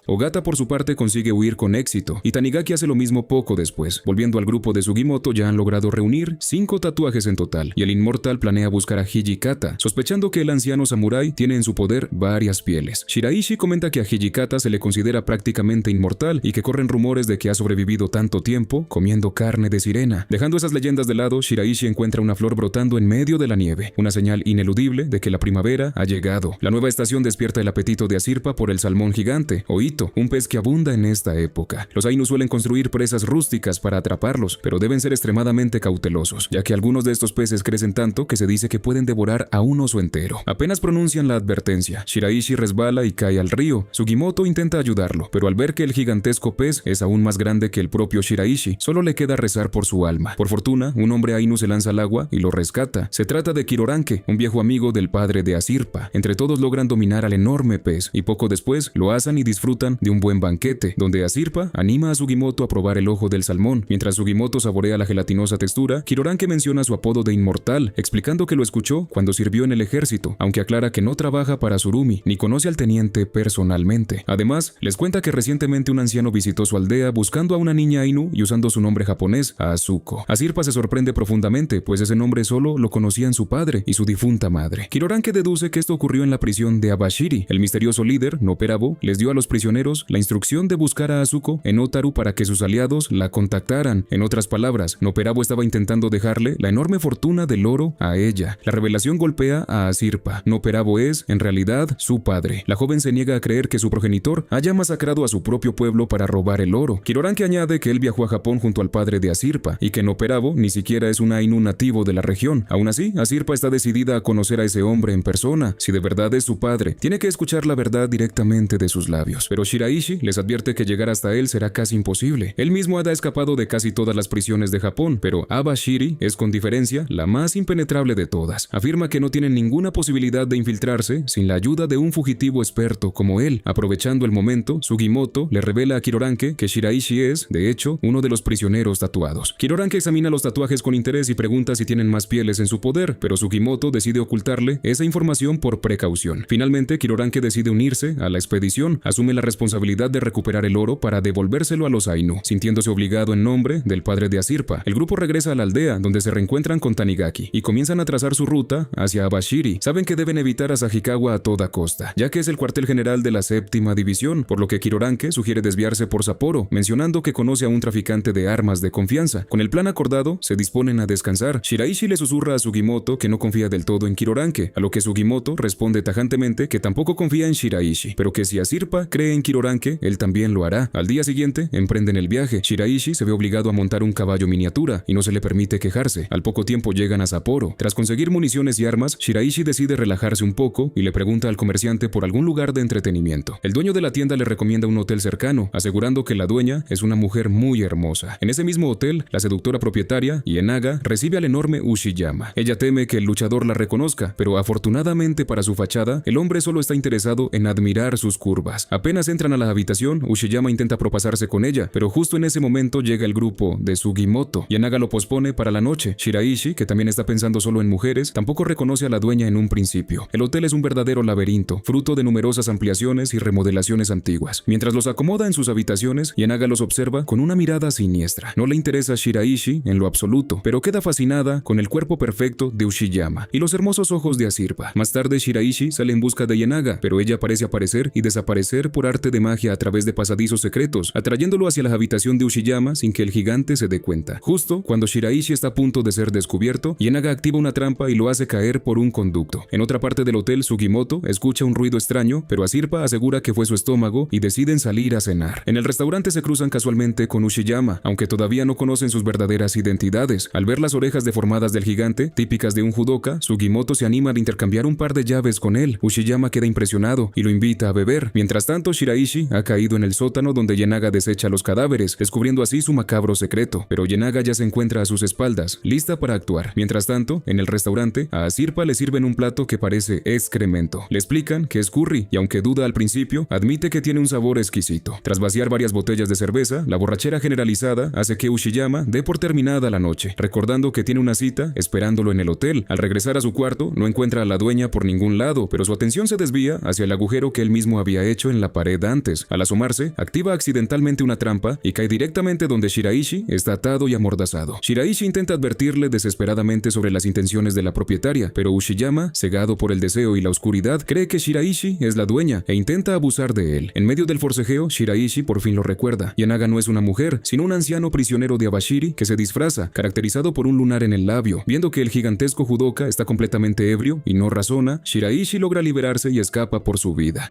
Ogata por su parte consigue huir con éxito, y Tanigaki hace lo mismo poco después. Volviendo al grupo de Sugimoto, ya han logrado reunir 5 tatuajes en total, y el inmortal planea buscar a Hijikata, sospechando que el anciano samurái tiene en su poder varias pieles. Shiraishi comenta que a Hijikata se le considera prácticamente inmortal y que corren rumores de que ha sobrevivido tanto tiempo comiendo carne de sirena. Dejando esas leyendas de lado, Shiraishi encuentra una flor brotando en medio de la nieve, una señal ineludible de que la primavera ha llegado. La nueva estación despierta el apetito de Asirpa por el salmón gigante, Oito, un pez que abunda en esta época. Los Ainu suelen construir presas rústicas para atraparlos, pero deben ser extremadamente cautelosos, ya que algunos de estos peces crecen tanto que se dice que pueden devorar a un oso entero. Apenas pronuncian la advertencia, Shiraishi resbala y cae al río. Sugimoto intenta ayudarlo, pero al ver que el gigantesco pez es aún más grande que el propio Shiraishi, solo le queda rezar por su alma. Por fortuna, un hombre Ainu se lanza al agua y lo rescata. Se trata de Kiroranke, un viejo amigo del padre de Asirpa. Entre todos logran dominar al enorme pez, y poco después lo asan y disfrutan de un buen banquete, donde Asirpa anima a Sugimoto a probar el ojo del salmón. Mientras Sugimoto saborea la gelatinosa textura, Kiroranke menciona su apodo de inmortal, explicando que lo escuchó cuando sirvió en el ejército, aunque aclara que no trabaja para Tsurumi, ni conoce al teniente personalmente. Además, les cuenta que recientemente un anciano visitó su aldea buscando a una niña Ainu y usando su nombre japonés, Asuko. Asirpa se sorprende profundamente, pues ese nombre solo lo conocían su padre y su difunta madre. Kiroranke deduce que esto ocurrió en la prisión de Abashiri. El misterioso líder, Noperabo, les dio a los prisioneros prisioneros la instrucción de buscar a Asuko en Otaru para que sus aliados la contactaran. En otras palabras, Noperabo estaba intentando dejarle la enorme fortuna del oro a ella. La revelación golpea a Asirpa. Noperabo es, en realidad, su padre. La joven se niega a creer que su progenitor haya masacrado a su propio pueblo para robar el oro. Kiroranke añade que él viajó a Japón junto al padre de Asirpa y que Noperabo ni siquiera es un Ainu nativo de la región. Aún así, Asirpa está decidida a conocer a ese hombre en persona. Si de verdad es su padre, tiene que escuchar la verdad directamente de sus labios. Pero Shiraishi les advierte que llegar hasta él será casi imposible. Él mismo ha escapado de casi todas las prisiones de Japón, pero Abashiri es con diferencia la más impenetrable de todas. Afirma que no tienen ninguna posibilidad de infiltrarse sin la ayuda de un fugitivo experto como él. Aprovechando el momento, Sugimoto le revela a Kiroranke que Shiraishi es, de hecho, uno de los prisioneros tatuados. Kiroranke examina los tatuajes con interés y pregunta si tienen más pieles en su poder, pero Sugimoto decide ocultarle esa información por precaución. Finalmente, Kiroranke decide unirse a la expedición, asume la responsabilidad de recuperar el oro para devolvérselo a los Ainu, sintiéndose obligado en nombre del padre de Asirpa. El grupo regresa a la aldea, donde se reencuentran con Tanigaki, y comienzan a trazar su ruta hacia Abashiri. Saben que deben evitar a Sahikawa a toda costa, ya que es el cuartel general de la 7ª división, por lo que Kiroranke sugiere desviarse por Sapporo, mencionando que conoce a un traficante de armas de confianza. Con el plan acordado, se disponen a descansar. Shiraishi le susurra a Sugimoto que no confía del todo en Kiroranke, a lo que Sugimoto responde tajantemente que tampoco confía en Shiraishi, pero que si Asirpa cree en Kiroranke, él también lo hará. Al día siguiente, emprenden el viaje. Shiraishi se ve obligado a montar un caballo miniatura y no se le permite quejarse. Al poco tiempo llegan a Sapporo. Tras conseguir municiones y armas, Shiraishi decide relajarse un poco y le pregunta al comerciante por algún lugar de entretenimiento. El dueño de la tienda le recomienda un hotel cercano, asegurando que la dueña es una mujer muy hermosa. En ese mismo hotel, la seductora propietaria, Ienaga, recibe al enorme Ushiyama. Ella teme que el luchador la reconozca, pero afortunadamente para su fachada, el hombre solo está interesado en admirar sus curvas. Apenas entran a la habitación, Ushiyama intenta propasarse con ella, pero justo en ese momento llega el grupo de Sugimoto. Ienaga lo pospone para la noche. Shiraishi, que también está pensando solo en mujeres, tampoco reconoce a la dueña en un principio. El hotel es un verdadero laberinto, fruto de numerosas ampliaciones y remodelaciones antiguas. Mientras los acomoda en sus habitaciones, Ienaga los observa con una mirada siniestra. No le interesa a Shiraishi en lo absoluto, pero queda fascinada con el cuerpo perfecto de Ushiyama y los hermosos ojos de Asirpa. Más tarde, Shiraishi sale en busca de Ienaga, pero ella parece aparecer y desaparecer por arte de magia a través de pasadizos secretos, atrayéndolo hacia la habitación de Ushiyama sin que el gigante se dé cuenta. Justo cuando Shiraishi está a punto de ser descubierto, Ienaga activa una trampa y lo hace caer por un conducto. En otra parte del hotel, Sugimoto escucha un ruido extraño, pero Asirpa asegura que fue su estómago y deciden salir a cenar. En el restaurante se cruzan casualmente con Ushiyama, aunque todavía no conocen sus verdaderas identidades. Al ver las orejas deformadas del gigante, típicas de un judoka, Sugimoto se anima a intercambiar un par de llaves con él. Ushiyama queda impresionado y lo invita a beber. Mientras tanto, Shiraishi ha caído en el sótano donde Ienaga desecha los cadáveres, descubriendo así su macabro secreto. Pero Ienaga ya se encuentra a sus espaldas, lista para actuar. Mientras tanto, en el restaurante, a Asirpa le sirven un plato que parece excremento. Le explican que es curry y aunque duda al principio, admite que tiene un sabor exquisito. Tras vaciar varias botellas de cerveza, la borrachera generalizada hace que Ushiyama dé por terminada la noche, recordando que tiene una cita esperándolo en el hotel. Al regresar a su cuarto, no encuentra a la dueña por ningún lado, pero su atención se desvía hacia el agujero que él mismo había hecho en la pared antes. Al asomarse, activa accidentalmente una trampa y cae directamente donde Shiraishi está atado y amordazado. Shiraishi intenta advertirle desesperadamente sobre las intenciones de la propietaria, pero Ushiyama, cegado por el deseo y la oscuridad, cree que Shiraishi es la dueña e intenta abusar de él. En medio del forcejeo, Shiraishi por fin lo recuerda. Ienaga no es una mujer, sino un anciano prisionero de Abashiri que se disfraza, caracterizado por un lunar en el labio. Viendo que el gigantesco judoka está completamente ebrio y no razona, Shiraishi logra liberarse y escapa por su vida.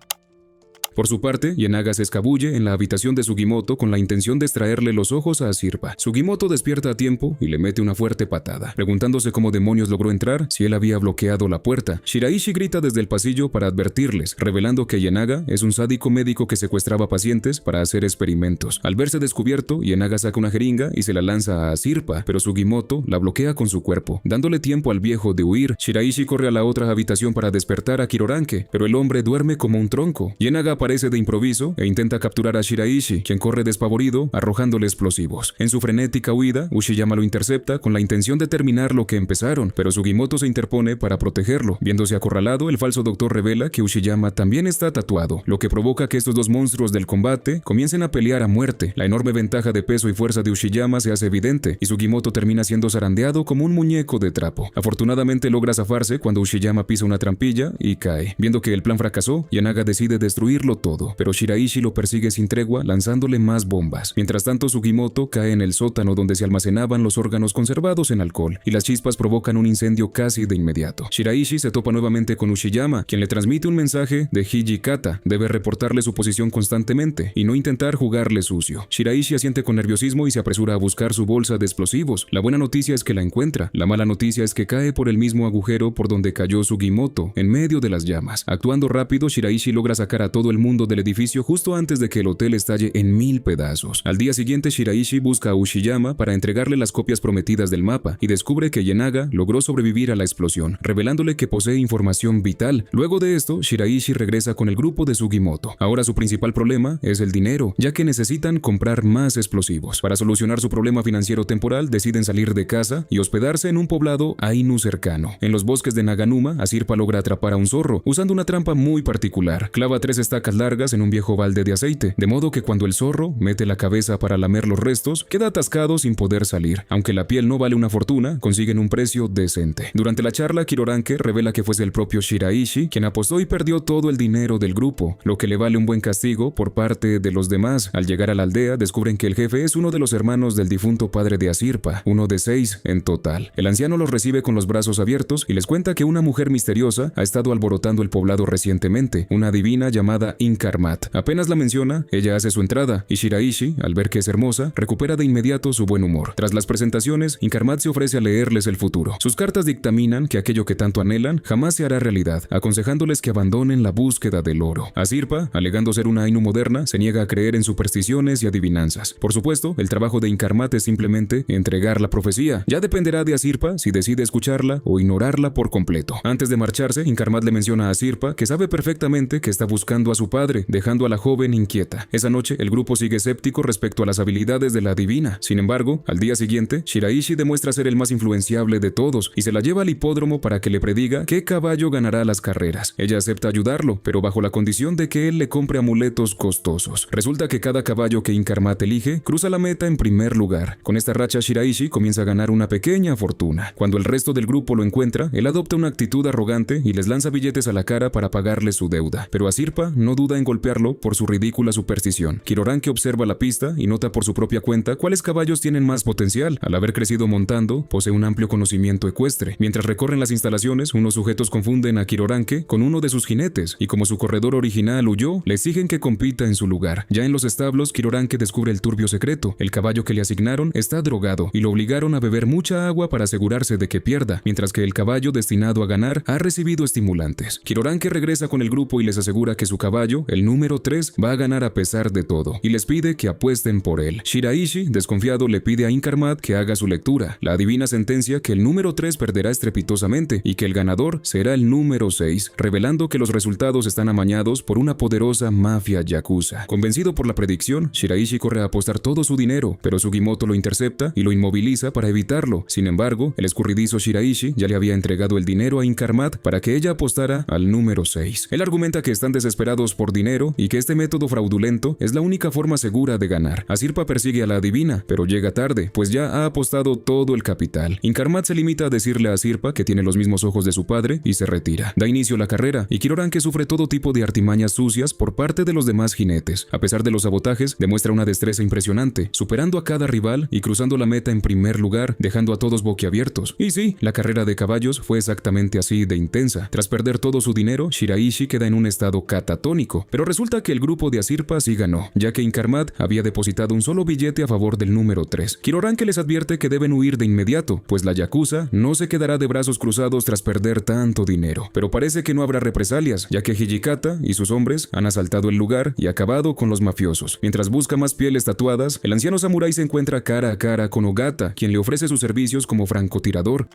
Por su parte, Ienaga se escabulle en la habitación de Sugimoto con la intención de extraerle los ojos a Asirpa. Sugimoto despierta a tiempo y le mete una fuerte patada, preguntándose cómo demonios logró entrar si él había bloqueado la puerta. Shiraishi grita desde el pasillo para advertirles, revelando que Ienaga es un sádico médico que secuestraba pacientes para hacer experimentos. Al verse descubierto, Ienaga saca una jeringa y se la lanza a Asirpa, pero Sugimoto la bloquea con su cuerpo, dándole tiempo al viejo de huir. Shiraishi corre a la otra habitación para despertar a Kiroranke, pero el hombre duerme como un tronco. Ienaga aparece de improviso e intenta capturar a Shiraishi, quien corre despavorido, arrojándole explosivos. En su frenética huida, Ushiyama lo intercepta con la intención de terminar lo que empezaron, pero Sugimoto se interpone para protegerlo. Viéndose acorralado, el falso doctor revela que Ushiyama también está tatuado, lo que provoca que estos dos monstruos del combate comiencen a pelear a muerte. La enorme ventaja de peso y fuerza de Ushiyama se hace evidente, y Sugimoto termina siendo zarandeado como un muñeco de trapo. Afortunadamente logra zafarse cuando Ushiyama pisa una trampilla y cae. Viendo que el plan fracasó, Ienaga decide destruirlo todo, pero Shiraishi lo persigue sin tregua lanzándole más bombas. Mientras tanto, Sugimoto cae en el sótano donde se almacenaban los órganos conservados en alcohol y las chispas provocan un incendio casi de inmediato. Shiraishi se topa nuevamente con Ushiyama, quien le transmite un mensaje de Hijikata. Debe reportarle su posición constantemente y no intentar jugarle sucio. Shiraishi asiente con nerviosismo y se apresura a buscar su bolsa de explosivos. La buena noticia es que la encuentra. La mala noticia es que cae por el mismo agujero por donde cayó Sugimoto, en medio de las llamas. Actuando rápido, Shiraishi logra sacar a todo el mundo del edificio justo antes de que el hotel estalle en 1000 pedazos. Al día siguiente, Shiraishi busca a Ushiyama para entregarle las copias prometidas del mapa y descubre que Yenaga logró sobrevivir a la explosión, revelándole que posee información vital. Luego de esto, Shiraishi regresa con el grupo de Sugimoto. Ahora su principal problema es el dinero, ya que necesitan comprar más explosivos. Para solucionar su problema financiero temporal, deciden salir de casa y hospedarse en un poblado Ainu cercano. En los bosques de Naganuma, Asirpa logra atrapar a un zorro, usando una trampa muy particular. Clava 3 estacas largas en un viejo balde de aceite, de modo que cuando el zorro mete la cabeza para lamer los restos, queda atascado sin poder salir. Aunque la piel no vale una fortuna, consiguen un precio decente. Durante la charla, Kiroranke revela que fuese el propio Shiraishi quien apostó y perdió todo el dinero del grupo, lo que le vale un buen castigo por parte de los demás. Al llegar a la aldea, descubren que el jefe es uno de los hermanos del difunto padre de Asirpa, uno de 6 en total. El anciano los recibe con los brazos abiertos y les cuenta que una mujer misteriosa ha estado alborotando el poblado recientemente, una divina llamada Inkarmat. Apenas la menciona, ella hace su entrada y Shiraishi, al ver que es hermosa, recupera de inmediato su buen humor. Tras las presentaciones, Inkarmat se ofrece a leerles el futuro. Sus cartas dictaminan que aquello que tanto anhelan jamás se hará realidad, aconsejándoles que abandonen la búsqueda del oro. Asirpa, alegando ser una Ainu moderna, se niega a creer en supersticiones y adivinanzas. Por supuesto, el trabajo de Inkarmat es simplemente entregar la profecía. Ya dependerá de Asirpa si decide escucharla o ignorarla por completo. Antes de marcharse, Inkarmat le menciona a Asirpa que sabe perfectamente que está buscando a su padre, dejando a la joven inquieta. Esa noche, el grupo sigue escéptico respecto a las habilidades de la divina. Sin embargo, al día siguiente, Shiraishi demuestra ser el más influenciable de todos y se la lleva al hipódromo para que le prediga qué caballo ganará las carreras. Ella acepta ayudarlo, pero bajo la condición de que él le compre amuletos costosos. Resulta que cada caballo que Inkarmat elige cruza la meta en primer lugar. Con esta racha, Shiraishi comienza a ganar una pequeña fortuna. Cuando el resto del grupo lo encuentra, él adopta una actitud arrogante y les lanza billetes a la cara para pagarle su deuda. Pero Asirpa no duda en golpearlo por su ridícula superstición. Kiroranke observa la pista y nota por su propia cuenta cuáles caballos tienen más potencial. Al haber crecido montando, posee un amplio conocimiento ecuestre. Mientras recorren las instalaciones, unos sujetos confunden a Kiroranke con uno de sus jinetes y como su corredor original huyó, le exigen que compita en su lugar. Ya en los establos, Kiroranke descubre el turbio secreto. El caballo que le asignaron está drogado y lo obligaron a beber mucha agua para asegurarse de que pierda, mientras que el caballo destinado a ganar ha recibido estimulantes. Kiroranke regresa con el grupo y les asegura que su caballo, el número 3, va a ganar a pesar de todo, y les pide que apuesten por él. Shiraishi, desconfiado, le pide a Inkarmat que haga su lectura. La adivina sentencia que el número 3 perderá estrepitosamente y que el ganador será el número 6, revelando que los resultados están amañados por una poderosa mafia yakuza. Convencido por la predicción, Shiraishi corre a apostar todo su dinero, pero Sugimoto lo intercepta y lo inmoviliza para evitarlo. Sin embargo, el escurridizo Shiraishi ya le había entregado el dinero a Inkarmat para que ella apostara al número 6. Él argumenta que están desesperados por dinero y que este método fraudulento es la única forma segura de ganar. Asirpa persigue a la adivina, pero llega tarde, pues ya ha apostado todo el capital. Inkarmat se limita a decirle a Asirpa que tiene los mismos ojos de su padre y se retira. Da inicio la carrera y Kiroranke sufre todo tipo de artimañas sucias por parte de los demás jinetes. A pesar de los sabotajes, demuestra una destreza impresionante, superando a cada rival y cruzando la meta en primer lugar, dejando a todos boquiabiertos. Y sí, la carrera de caballos fue exactamente así de intensa. Tras perder todo su dinero, Shiraishi queda en un estado catatónico, pero resulta que el grupo de Asirpa sí ganó, ya que Inkarmat había depositado un solo billete a favor del número 3. Kiroranke les advierte que deben huir de inmediato, pues la yakuza no se quedará de brazos cruzados tras perder tanto dinero. Pero parece que no habrá represalias, ya que Hijikata y sus hombres han asaltado el lugar y acabado con los mafiosos. Mientras busca más pieles tatuadas, el anciano samurái se encuentra cara a cara con Ogata, quien le ofrece sus servicios como francotirador.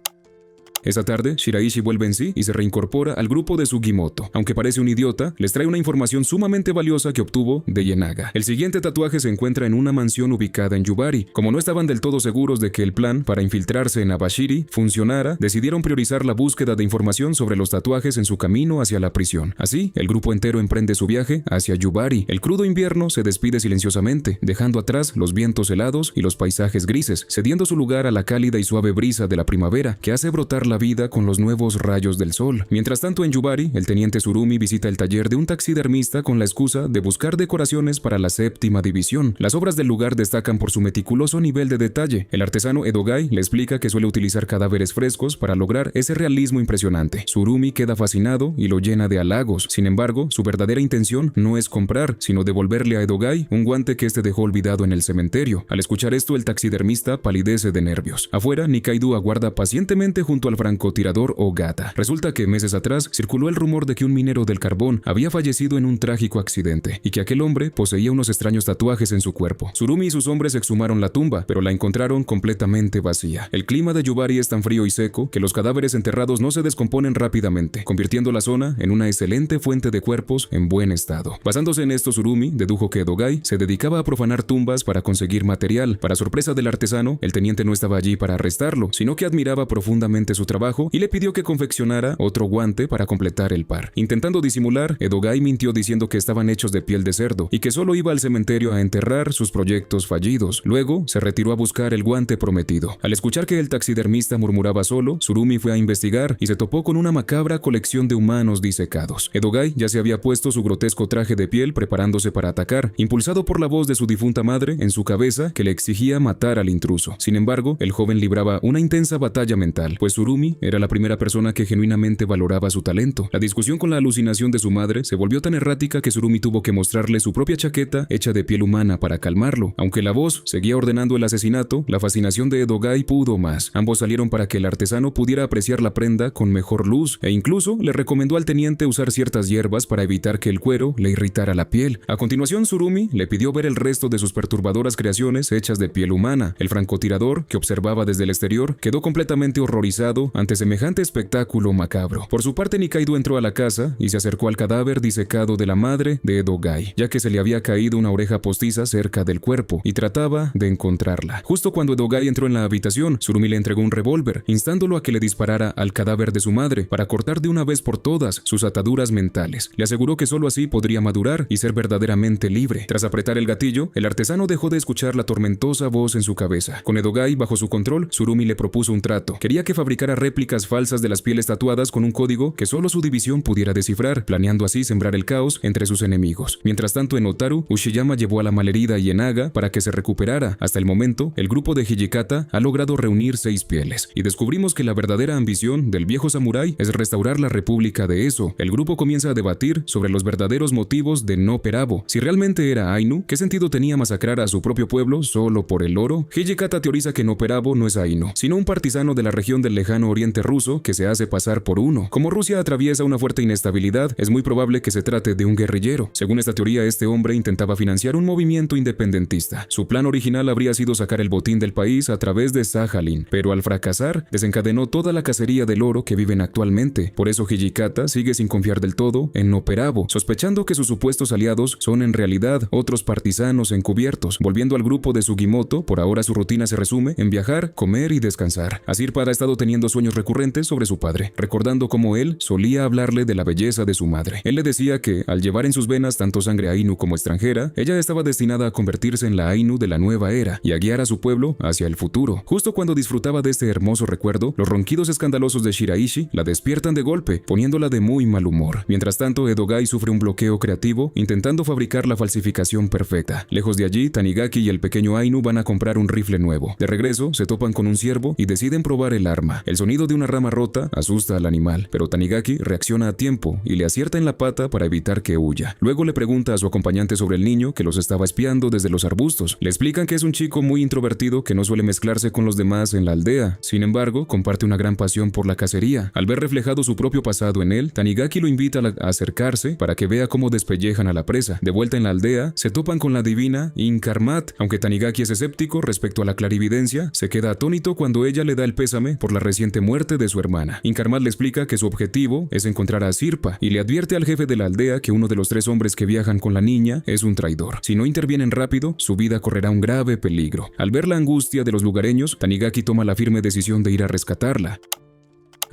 Esa tarde, Shiraishi vuelve en sí y se reincorpora al grupo de Sugimoto. Aunque parece un idiota, les trae una información sumamente valiosa que obtuvo de Yenaga. El siguiente tatuaje se encuentra en una mansión ubicada en Yubari. Como no estaban del todo seguros de que el plan para infiltrarse en Abashiri funcionara, decidieron priorizar la búsqueda de información sobre los tatuajes en su camino hacia la prisión. Así, el grupo entero emprende su viaje hacia Yubari. El crudo invierno se despide silenciosamente, dejando atrás los vientos helados y los paisajes grises, cediendo su lugar a la cálida y suave brisa de la primavera que hace brotar la la vida con los nuevos rayos del sol. Mientras tanto, en Yubari, el teniente Tsurumi visita el taller de un taxidermista con la excusa de buscar decoraciones para la 7ª división. Las obras del lugar destacan por su meticuloso nivel de detalle. El artesano Edogai le explica que suele utilizar cadáveres frescos para lograr ese realismo impresionante. Tsurumi queda fascinado y lo llena de halagos. Sin embargo, su verdadera intención no es comprar, sino devolverle a Edogai un guante que este dejó olvidado en el cementerio. Al escuchar esto, el taxidermista palidece de nervios. Afuera, Nikaido aguarda pacientemente junto al francotirador Ogata. Resulta que meses atrás circuló el rumor de que un minero del carbón había fallecido en un trágico accidente y que aquel hombre poseía unos extraños tatuajes en su cuerpo. Tsurumi y sus hombres exhumaron la tumba, pero la encontraron completamente vacía. El clima de Yubari es tan frío y seco que los cadáveres enterrados no se descomponen rápidamente, convirtiendo la zona en una excelente fuente de cuerpos en buen estado. Basándose en esto, Tsurumi dedujo que Edogai se dedicaba a profanar tumbas para conseguir material. Para sorpresa del artesano, el teniente no estaba allí para arrestarlo, sino que admiraba profundamente su trabajo y le pidió que confeccionara otro guante para completar el par. Intentando disimular, Edogai mintió diciendo que estaban hechos de piel de cerdo y que solo iba al cementerio a enterrar sus proyectos fallidos. Luego, se retiró a buscar el guante prometido. Al escuchar que el taxidermista murmuraba solo, Tsurumi fue a investigar y se topó con una macabra colección de humanos disecados. Edogai ya se había puesto su grotesco traje de piel preparándose para atacar, impulsado por la voz de su difunta madre en su cabeza que le exigía matar al intruso. Sin embargo, el joven libraba una intensa batalla mental, pues Tsurumi era la primera persona que genuinamente valoraba su talento. La discusión con la alucinación de su madre se volvió tan errática que Tsurumi tuvo que mostrarle su propia chaqueta hecha de piel humana para calmarlo. Aunque la voz seguía ordenando el asesinato, la fascinación de Edogai pudo más. Ambos salieron para que el artesano pudiera apreciar la prenda con mejor luz e incluso le recomendó al teniente usar ciertas hierbas para evitar que el cuero le irritara la piel. A continuación, Tsurumi le pidió ver el resto de sus perturbadoras creaciones hechas de piel humana. El francotirador, que observaba desde el exterior, quedó completamente horrorizado ante semejante espectáculo macabro. Por su parte, Nikaido entró a la casa y se acercó al cadáver disecado de la madre de Edogai, ya que se le había caído una oreja postiza cerca del cuerpo y trataba de encontrarla. Justo cuando Edogai entró en la habitación, Tsurumi le entregó un revólver, instándolo a que le disparara al cadáver de su madre para cortar de una vez por todas sus ataduras mentales. Le aseguró que solo así podría madurar y ser verdaderamente libre. Tras apretar el gatillo, el artesano dejó de escuchar la tormentosa voz en su cabeza. Con Edogai bajo su control, Tsurumi le propuso un trato. Quería que fabricara réplicas falsas de las pieles tatuadas con un código que solo su división pudiera descifrar, planeando así sembrar el caos entre sus enemigos. Mientras tanto, en Otaru, Ushiyama llevó a la malherida Ienaga para que se recuperara. Hasta el momento, el grupo de Hijikata ha logrado reunir 6 pieles, y descubrimos que la verdadera ambición del viejo samurái es restaurar la República de Eso. El grupo comienza a debatir sobre los verdaderos motivos de No Perabo. Si realmente era Ainu, ¿qué sentido tenía masacrar a su propio pueblo solo por el oro? Hijikata teoriza que No Perabo no es Ainu, sino un partisano de la región del lejano oriente ruso que se hace pasar por uno. Como Rusia atraviesa una fuerte inestabilidad, es muy probable que se trate de un guerrillero. Según esta teoría, este hombre intentaba financiar un movimiento independentista. Su plan original habría sido sacar el botín del país a través de Sajalín, pero al fracasar, desencadenó toda la cacería del oro que viven actualmente. Por eso Hijikata sigue sin confiar del todo en No Perabo, sospechando que sus supuestos aliados son en realidad otros partisanos encubiertos. Volviendo al grupo de Sugimoto, por ahora su rutina se resume en viajar, comer y descansar. Asirpa ha estado teniendo sueños recurrentes sobre su padre, recordando cómo él solía hablarle de la belleza de su madre. Él le decía que, al llevar en sus venas tanto sangre Ainu como extranjera, ella estaba destinada a convertirse en la Ainu de la nueva era y a guiar a su pueblo hacia el futuro. Justo cuando disfrutaba de este hermoso recuerdo, los ronquidos escandalosos de Shiraishi la despiertan de golpe, poniéndola de muy mal humor. Mientras tanto, Edogai sufre un bloqueo creativo, intentando fabricar la falsificación perfecta. Lejos de allí, Tanigaki y el pequeño Ainu van a comprar un rifle nuevo. De regreso, se topan con un ciervo y deciden probar el arma. El sonido de una rama rota asusta al animal, pero Tanigaki reacciona a tiempo y le acierta en la pata para evitar que huya. Luego le pregunta a su acompañante sobre el niño que los estaba espiando desde los arbustos. Le explican que es un chico muy introvertido que no suele mezclarse con los demás en la aldea. Sin embargo, comparte una gran pasión por la cacería. Al ver reflejado su propio pasado en él, Tanigaki lo invita a acercarse para que vea cómo despellejan a la presa. De vuelta en la aldea, se topan con la divina Inkarmat. Aunque Tanigaki es escéptico respecto a la clarividencia, se queda atónito cuando ella le da el pésame por la reciente muerte de su hermana. Inkarmat le explica que su objetivo es encontrar a Sirpa y le advierte al jefe de la aldea que uno de los 3 hombres que viajan con la niña es un traidor. Si no intervienen rápido, su vida correrá un grave peligro. Al ver la angustia de los lugareños, Tanigaki toma la firme decisión de ir a rescatarla.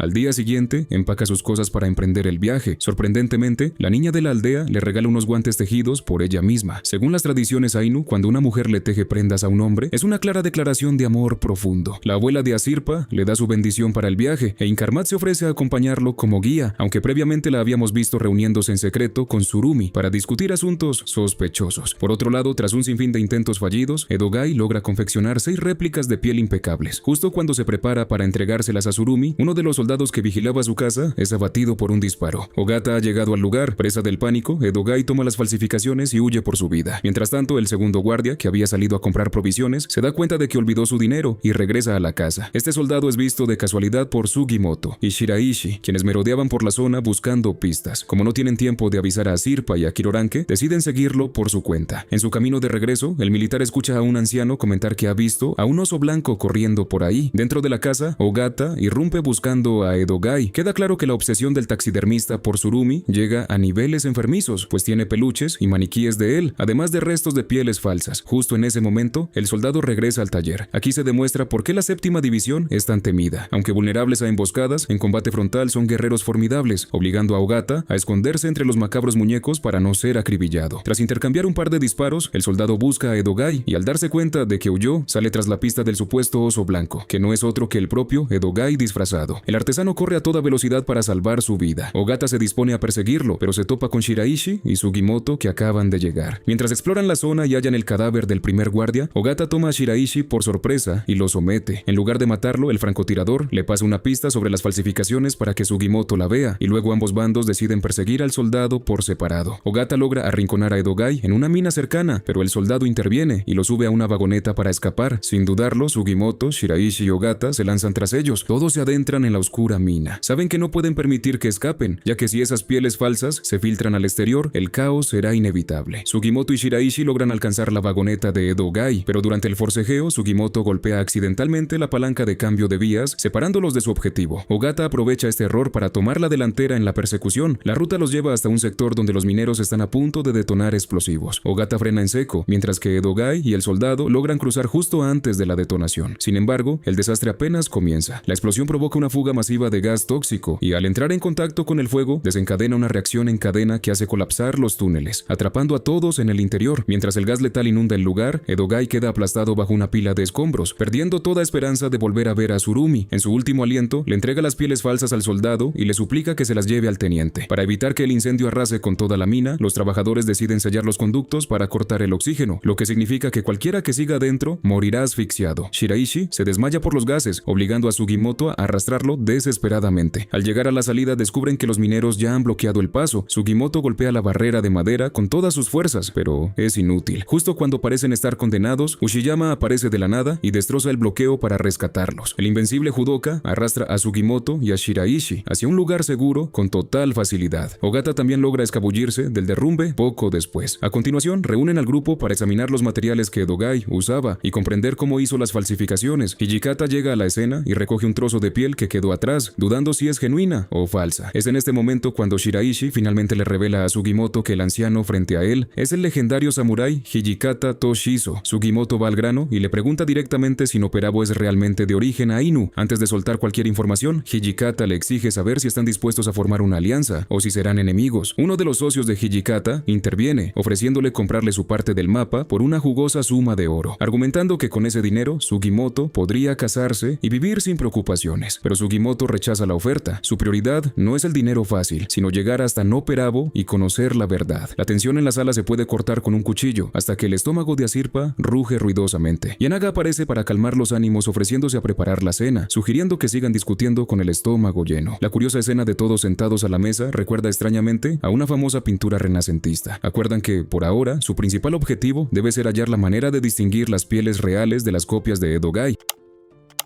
Al día siguiente, empaca sus cosas para emprender el viaje. Sorprendentemente, la niña de la aldea le regala unos guantes tejidos por ella misma. Según las tradiciones Ainu, cuando una mujer le teje prendas a un hombre, es una clara declaración de amor profundo. La abuela de Asirpa le da su bendición para el viaje, e Inkarmat se ofrece a acompañarlo como guía, aunque previamente la habíamos visto reuniéndose en secreto con Surumi para discutir asuntos sospechosos. Por otro lado, tras un sinfín de intentos fallidos, Edogai logra confeccionar 6 réplicas de piel impecables. Justo cuando se prepara para entregárselas a Surumi, uno de los soldados que vigilaba su casa es abatido por un disparo. Ogata ha llegado al lugar. Presa del pánico, Edogai toma las falsificaciones y huye por su vida. Mientras tanto, el segundo guardia, que había salido a comprar provisiones, se da cuenta de que olvidó su dinero y regresa a la casa. Este soldado es visto de casualidad por Sugimoto y Shiraishi, quienes merodeaban por la zona buscando pistas. Como no tienen tiempo de avisar a Sirpa y a Kiroranke, deciden seguirlo por su cuenta. En su camino de regreso, el militar escucha a un anciano comentar que ha visto a un oso blanco corriendo por ahí. Dentro de la casa, Ogata irrumpe buscando a Edogai. Queda claro que la obsesión del taxidermista por Surumi llega a niveles enfermizos, pues tiene peluches y maniquíes de él, además de restos de pieles falsas. Justo en ese momento, el soldado regresa al taller. Aquí se demuestra por qué la séptima división es tan temida. Aunque vulnerables a emboscadas, en combate frontal son guerreros formidables, obligando a Ogata a esconderse entre los macabros muñecos para no ser acribillado. Tras intercambiar un par de disparos, el soldado busca a Edogai y al darse cuenta de que huyó, sale tras la pista del supuesto oso blanco, que no es otro que el propio Edogai disfrazado. El artesano corre a toda velocidad para salvar su vida. Ogata se dispone a perseguirlo, pero se topa con Shiraishi y Sugimoto, que acaban de llegar. Mientras exploran la zona y hallan el cadáver del primer guardia, Ogata toma a Shiraishi por sorpresa y lo somete. En lugar de matarlo, el francotirador le pasa una pista sobre las falsificaciones para que Sugimoto la vea, y luego ambos bandos deciden perseguir al soldado por separado. Ogata logra arrinconar a Edogai en una mina cercana, pero el soldado interviene y lo sube a una vagoneta para escapar. Sin dudarlo, Sugimoto, Shiraishi y Ogata se lanzan tras ellos. Todos se adentran en la oscura mina. Saben que no pueden permitir que escapen, ya que si esas pieles falsas se filtran al exterior, el caos será inevitable. Sugimoto y Shiraishi logran alcanzar la vagoneta de Edogai, pero durante el forcejeo, Sugimoto golpea accidentalmente la palanca de cambio de vías, separándolos de su objetivo. Ogata aprovecha este error para tomar la delantera en la persecución. La ruta los lleva hasta un sector donde los mineros están a punto de detonar explosivos. Ogata frena en seco, mientras que Edogai y el soldado logran cruzar justo antes de la detonación. Sin embargo, el desastre apenas comienza. La explosión provoca una fuga masiva de gas tóxico y al entrar en contacto con el fuego, desencadena una reacción en cadena que hace colapsar los túneles, atrapando a todos en el interior. Mientras el gas letal inunda el lugar, Edogai queda aplastado bajo una pila de escombros, perdiendo toda esperanza de volver a ver a Surumi. En su último aliento, le entrega las pieles falsas al soldado y le suplica que se las lleve al teniente. Para evitar que el incendio arrase con toda la mina, los trabajadores deciden sellar los conductos para cortar el oxígeno, lo que significa que cualquiera que siga adentro morirá asfixiado. Shiraishi se desmaya por los gases, obligando a Sugimoto a arrastrarlo desesperadamente. Al llegar a la salida, descubren que los mineros ya han bloqueado el paso. Sugimoto golpea la barrera de madera con todas sus fuerzas, pero es inútil. Justo cuando parecen estar condenados, Ushiyama aparece de la nada y destroza el bloqueo para rescatarlos. El invencible Judoka arrastra a Sugimoto y a Shiraishi hacia un lugar seguro con total facilidad. Ogata también logra escabullirse del derrumbe poco después. A continuación, reúnen al grupo para examinar los materiales que Edogai usaba y comprender cómo hizo las falsificaciones. Hijikata llega a la escena y recoge un trozo de piel que quedó atrás, dudando si es genuina o falsa. Es en este momento cuando Shiraishi finalmente le revela a Sugimoto que el anciano frente a él es el legendario samurái Hijikata Toshizo. Sugimoto va al grano y le pregunta directamente si Noperabo es realmente de origen Ainu. Antes de soltar cualquier información, Hijikata le exige saber si están dispuestos a formar una alianza o si serán enemigos. Uno de los socios de Hijikata interviene, ofreciéndole comprarle su parte del mapa por una jugosa suma de oro, argumentando que con ese dinero Sugimoto podría casarse y vivir sin preocupaciones. Pero Sugimoto rechaza la oferta. Su prioridad no es el dinero fácil, sino llegar hasta Noperabo y conocer la verdad. La tensión en la sala se puede cortar con un cuchillo, hasta que el estómago de Asirpa ruge ruidosamente. Yanaga aparece para calmar los ánimos ofreciéndose a preparar la cena, sugiriendo que sigan discutiendo con el estómago lleno. La curiosa escena de todos sentados a la mesa recuerda extrañamente a una famosa pintura renacentista. Acuerdan que, por ahora, su principal objetivo debe ser hallar la manera de distinguir las pieles reales de las copias de Edogai.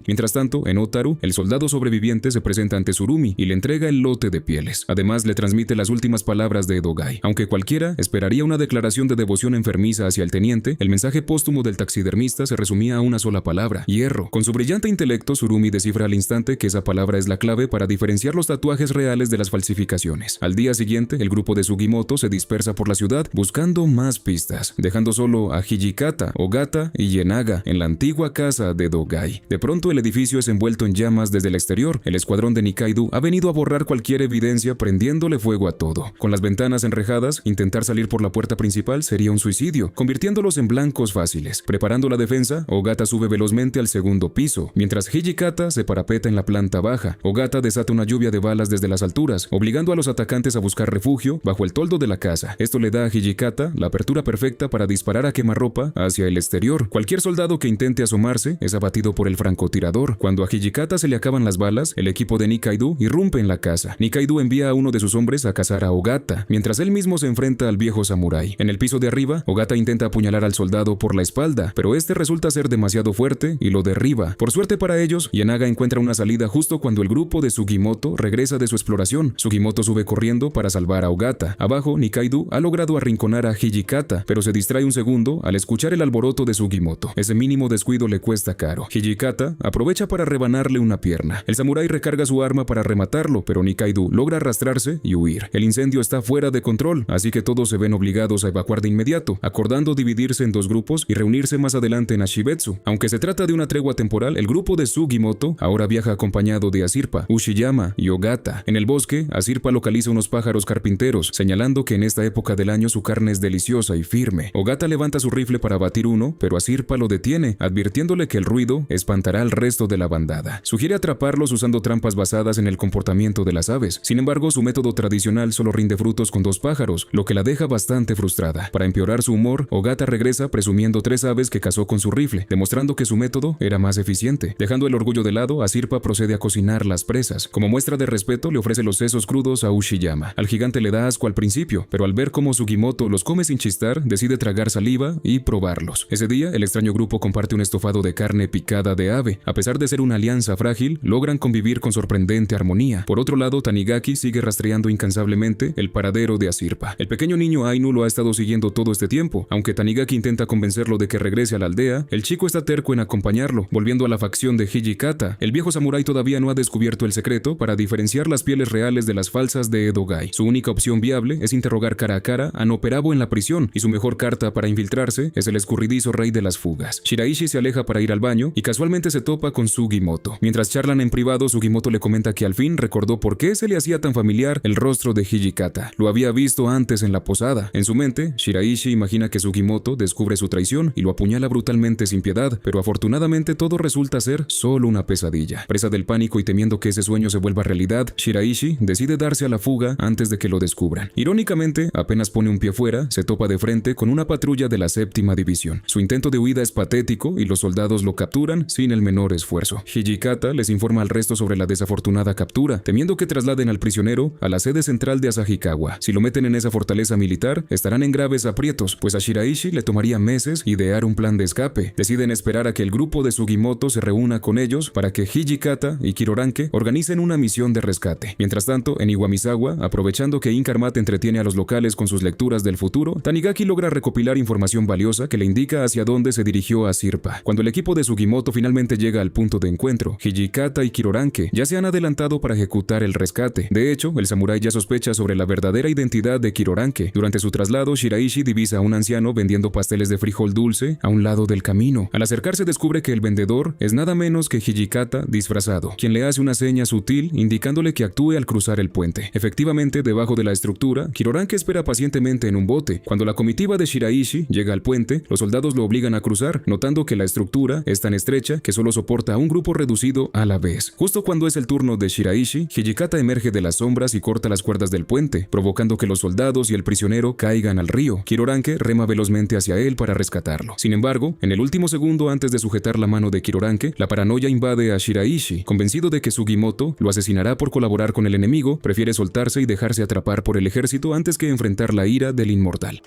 Mientras tanto, en Otaru, el soldado sobreviviente se presenta ante Surumi y le entrega el lote de pieles. Además, le transmite las últimas palabras de Edogai. Aunque cualquiera esperaría una declaración de devoción enfermiza hacia el teniente, el mensaje póstumo del taxidermista se resumía a una sola palabra: hierro. Con su brillante intelecto, Surumi descifra al instante que esa palabra es la clave para diferenciar los tatuajes reales de las falsificaciones. Al día siguiente, el grupo de Sugimoto se dispersa por la ciudad buscando más pistas, dejando solo a Hijikata, Ogata y Yenaga en la antigua casa de Edogai. De pronto, el edificio es envuelto en llamas desde el exterior. El escuadrón de Nikaido ha venido a borrar cualquier evidencia prendiéndole fuego a todo. Con las ventanas enrejadas, intentar salir por la puerta principal sería un suicidio, convirtiéndolos en blancos fáciles. Preparando la defensa, Ogata sube velozmente al segundo piso, mientras Hijikata se parapeta en la planta baja. Ogata desata una lluvia de balas desde las alturas, obligando a los atacantes a buscar refugio bajo el toldo de la casa. Esto le da a Hijikata la apertura perfecta para disparar a quemarropa hacia el exterior. Cualquier soldado que intente asomarse es abatido por el francotirador. Cuando a Hijikata se le acaban las balas, el equipo de Nikaido irrumpe en la casa. Nikaido envía a uno de sus hombres a cazar a Ogata, mientras él mismo se enfrenta al viejo samurái. En el piso de arriba, Ogata intenta apuñalar al soldado por la espalda, pero este resulta ser demasiado fuerte y lo derriba. Por suerte para ellos, Yanaga encuentra una salida justo cuando el grupo de Sugimoto regresa de su exploración. Sugimoto sube corriendo para salvar a Ogata. Abajo, Nikaido ha logrado arrinconar a Hijikata, pero se distrae un segundo al escuchar el alboroto de Sugimoto. Ese mínimo descuido le cuesta caro. Hijikata aprovecha para rebanarle una pierna. El samurái recarga su arma para rematarlo, pero Nikaido logra arrastrarse y huir. El incendio está fuera de control, así que todos se ven obligados a evacuar de inmediato, acordando dividirse en dos grupos y reunirse más adelante en Ashibetsu. Aunque se trata de una tregua temporal, el grupo de Sugimoto ahora viaja acompañado de Asirpa, Ushiyama y Ogata. En el bosque, Asirpa localiza unos pájaros carpinteros, señalando que en esta época del año su carne es deliciosa y firme. Ogata levanta su rifle para abatir uno, pero Asirpa lo detiene, advirtiéndole que el ruido espantará al resto de la bandada. Sugiere atraparlos usando trampas basadas en el comportamiento de las aves. Sin embargo, su método tradicional solo rinde frutos con 2 pájaros, lo que la deja bastante frustrada. Para empeorar su humor, Ogata regresa presumiendo 3 aves que cazó con su rifle, demostrando que su método era más eficiente. Dejando el orgullo de lado, Asirpa procede a cocinar las presas. Como muestra de respeto, le ofrece los sesos crudos a Ushiyama. Al gigante le da asco al principio, pero al ver cómo Sugimoto los come sin chistar, decide tragar saliva y probarlos. Ese día, el extraño grupo comparte un estofado de carne picada de ave. A pesar de ser una alianza frágil, logran convivir con sorprendente armonía. Por otro lado, Tanigaki sigue rastreando incansablemente el paradero de Asirpa. El pequeño niño Ainu lo ha estado siguiendo todo este tiempo. Aunque Tanigaki intenta convencerlo de que regrese a la aldea, el chico está terco en acompañarlo, volviendo a la facción de Hijikata. El viejo samurái todavía no ha descubierto el secreto para diferenciar las pieles reales de las falsas de Edogai. Su única opción viable es interrogar cara a cara a Noperabo en la prisión, y su mejor carta para infiltrarse es el escurridizo rey de las fugas. Shiraishi se aleja para ir al baño y casualmente se topa con Sugimoto. Mientras charlan en privado, Sugimoto le comenta que al fin recordó por qué se le hacía tan familiar el rostro de Hijikata. Lo había visto antes en la posada. En su mente, Shiraishi imagina que Sugimoto descubre su traición y lo apuñala brutalmente sin piedad, pero afortunadamente todo resulta ser solo una pesadilla. Presa del pánico y temiendo que ese sueño se vuelva realidad, Shiraishi decide darse a la fuga antes de que lo descubran. Irónicamente, apenas pone un pie fuera, se topa de frente con una patrulla de la 7ª división. Su intento de huida es patético y los soldados lo capturan sin el menor esfuerzo. Hijikata les informa al resto sobre la desafortunada captura, temiendo que trasladen al prisionero a la sede central de Asahikawa. Si lo meten en esa fortaleza militar, estarán en graves aprietos, pues a Shiraishi le tomaría meses idear un plan de escape. Deciden esperar a que el grupo de Sugimoto se reúna con ellos para que Hijikata y Kiroranke organicen una misión de rescate. Mientras tanto, en Iwamizawa, aprovechando que Inkarmat entretiene a los locales con sus lecturas del futuro, Tanigaki logra recopilar información valiosa que le indica hacia dónde se dirigió Asirpa. Cuando el equipo de Sugimoto finalmente llega al punto de encuentro, Hijikata y Kiroranke ya se han adelantado para ejecutar el rescate. De hecho, el samurái ya sospecha sobre la verdadera identidad de Kiroranke. Durante su traslado, Shiraishi divisa a un anciano vendiendo pasteles de frijol dulce a un lado del camino. Al acercarse descubre que el vendedor es nada menos que Hijikata disfrazado, quien le hace una seña sutil indicándole que actúe al cruzar el puente. Efectivamente, debajo de la estructura, Kiroranke espera pacientemente en un bote. Cuando la comitiva de Shiraishi llega al puente, los soldados lo obligan a cruzar, notando que la estructura es tan estrecha que solo soporta a un grupo reducido a la vez. Justo cuando es el turno de Shiraishi, Hijikata emerge de las sombras y corta las cuerdas del puente, provocando que los soldados y el prisionero caigan al río. Kiroranke rema velozmente hacia él para rescatarlo. Sin embargo, en el último segundo antes de sujetar la mano de Kiroranke, la paranoia invade a Shiraishi. Convencido de que Sugimoto lo asesinará por colaborar con el enemigo, prefiere soltarse y dejarse atrapar por el ejército antes que enfrentar la ira del inmortal.